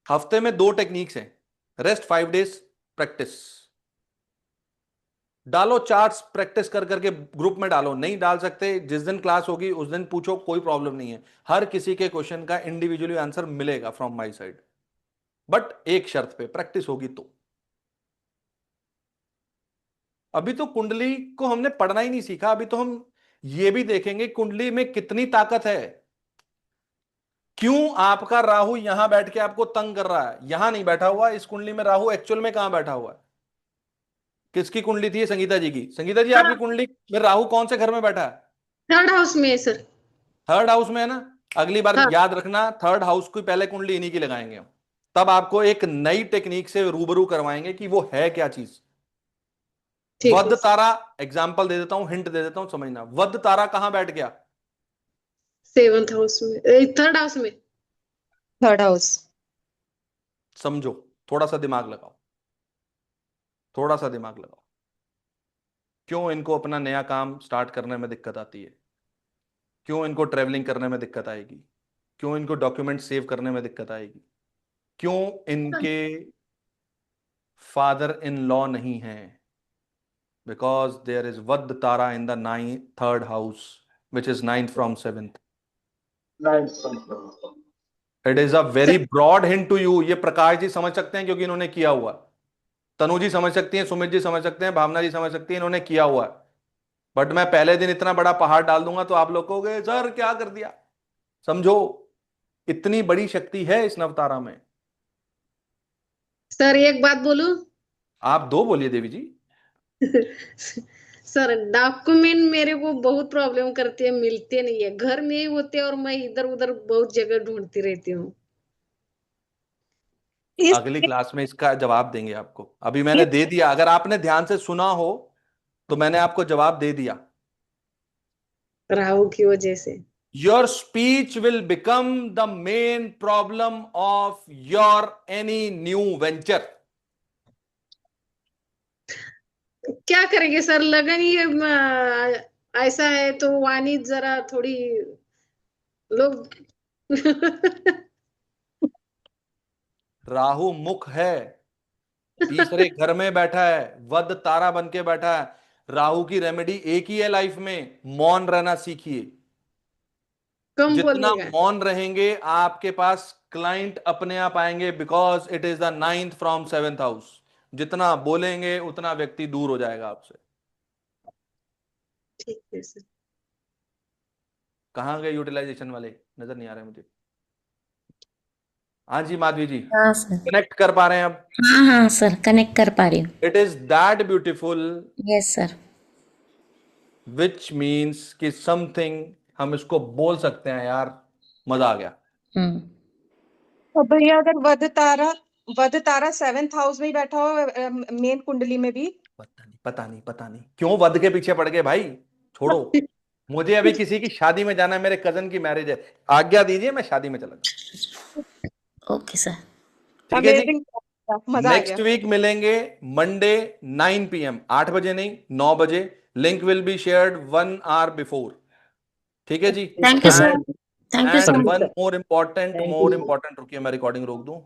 हफ्ते में 2 टेक्निक्स हैं, रेस्ट 5 डेज, प्रैक्टिस डालो, चार्ट्स प्रैक्टिस कर करके ग्रुप में डालो। नहीं डाल सकते, जिस दिन क्लास होगी उस दिन पूछो, कोई प्रॉब्लम नहीं है। हर किसी के क्वेश्चन का इंडिविजुअली आंसर मिलेगा फ्रॉम माय साइड, बट एक शर्त पे, प्रैक्टिस होगी तो। अभी तो कुंडली को हमने पढ़ना ही नहीं सीखा, अभी तो हम ये भी देखेंगे कुंडली में कितनी ताकत है। क्यों आपका राहु यहां बैठ के आपको तंग कर रहा है, यहां नहीं बैठा हुआ इस कुंडली में, राहु एक्चुअल में कहां बैठा हुआ है? किसकी कुंडली थी ये? संगीता जी की। संगीता जी आपकी हाँ, कुंडली में राहु कौन से घर में बैठा है? 3rd हाउस में है सर। 3rd हाउस में है ना। अगली बार हाँ याद रखना, 3rd हाउस की पहले कुंडली इन्हीं की लगाएंगे हम, तब आपको एक नई टेक्निक से रूबरू करवाएंगे कि वो है क्या चीज। ठीक है। वध तारा, एग्जाम्पल दे देता हूं, हिंट दे देता हूं, समझना। वध तारा कहां बैठ गया? 7th हाउस में, 3rd हाउस में। 3rd house. समझो, थोड़ा सा दिमाग लगाओ, थोड़ा सा दिमाग लगाओ। क्यों इनको अपना नया काम स्टार्ट करने में दिक्कत आती है? क्यों इनको ट्रेवलिंग करने में दिक्कत आएगी? क्यों इनको डॉक्यूमेंट सेव करने में दिक्कत आएगी? क्यों इनके फादर इन लॉ नहीं है? Because there is vadh tara in the 3rd house which is 9th from 7th। It is a very broad hint to you. ये प्रकाश जी समझ सकते हैं क्योंकि इन्होंने किया हुआ है, तनु जी समझ सकती हैं, सुमित जी समझ सकते हैं, भावना जी समझ सकती हैं, इन्होंने किया हुआ है। बट मैं पहले दिन इतना बड़ा पहाड़ डाल दूंगा तो आप लोग कहोगे सर क्या कर दिया। समझो इतनी बड़ी शक्ति है इस नवतारा में। सर एक बात बोलूं? आप दो बोलिए देवी जी। सर डॉक्यूमेंट मेरे को बहुत प्रॉब्लम करते हैं, मिलते नहीं है, घर में ही होते हैं और मैं इधर उधर बहुत जगह ढूंढती रहती हूँ। अगली क्लास में इसका जवाब देंगे आपको। अभी मैंने दे दिया, अगर आपने ध्यान से सुना हो तो मैंने आपको जवाब दे दिया। राहु की वजह से Your speech will become the main problem of your any new venture. क्या करेंगे सर, लगन ही ऐसा है तो वाणी जरा थोड़ी लोग राहु मुख है, तीसरे घर में बैठा है, वध तारा बन के बैठा है। राहु की रेमेडी एक ही है लाइफ में, मौन रहना सीखिए। कम जितना बोलिएगा। मौन रहेंगे आपके पास क्लाइंट अपने आप आएंगे, because it is the 9th from 7th house. जितना बोलेंगे उतना व्यक्ति दूर हो जाएगा आपसे। ठीक है सर। कहां गए यूटिलाइजेशन वाले, नजर नहीं आ रहे मुझे। हाँ जी माधवी जी, हाँ सर। कनेक्ट कर पा रहे हैं अब? हाँ हाँ सर, कनेक्ट कर पा रही हूँ। It is that beautiful, yes sir. Which means कि समथिंग हम इसको बोल सकते हैं यार, मजा आ गया। तो भैया अगर वध तारा 7th हाउस में ही बैठा हो मेन कुंडली में भी, पता नहीं क्यों वध के पीछे पड़ गए भाई। छोड़ो, मुझे अभी किसी की शादी में जाना है, मेरे कजन की मैरिज है, आज्ञा दीजिए मैं शादी में चला जाऊं। Okay sir. ठीक है जी। मजा आ नेक्स्ट गया। वीक मिलेंगे मंडे 9 PM, 8 बजे नहीं 9 बजे। Link will be shared 1 hour before. ठीक है जी। Thank you sir. Thank you and sir. One more important रुकिए मैं रिकॉर्डिंग रोक दूं।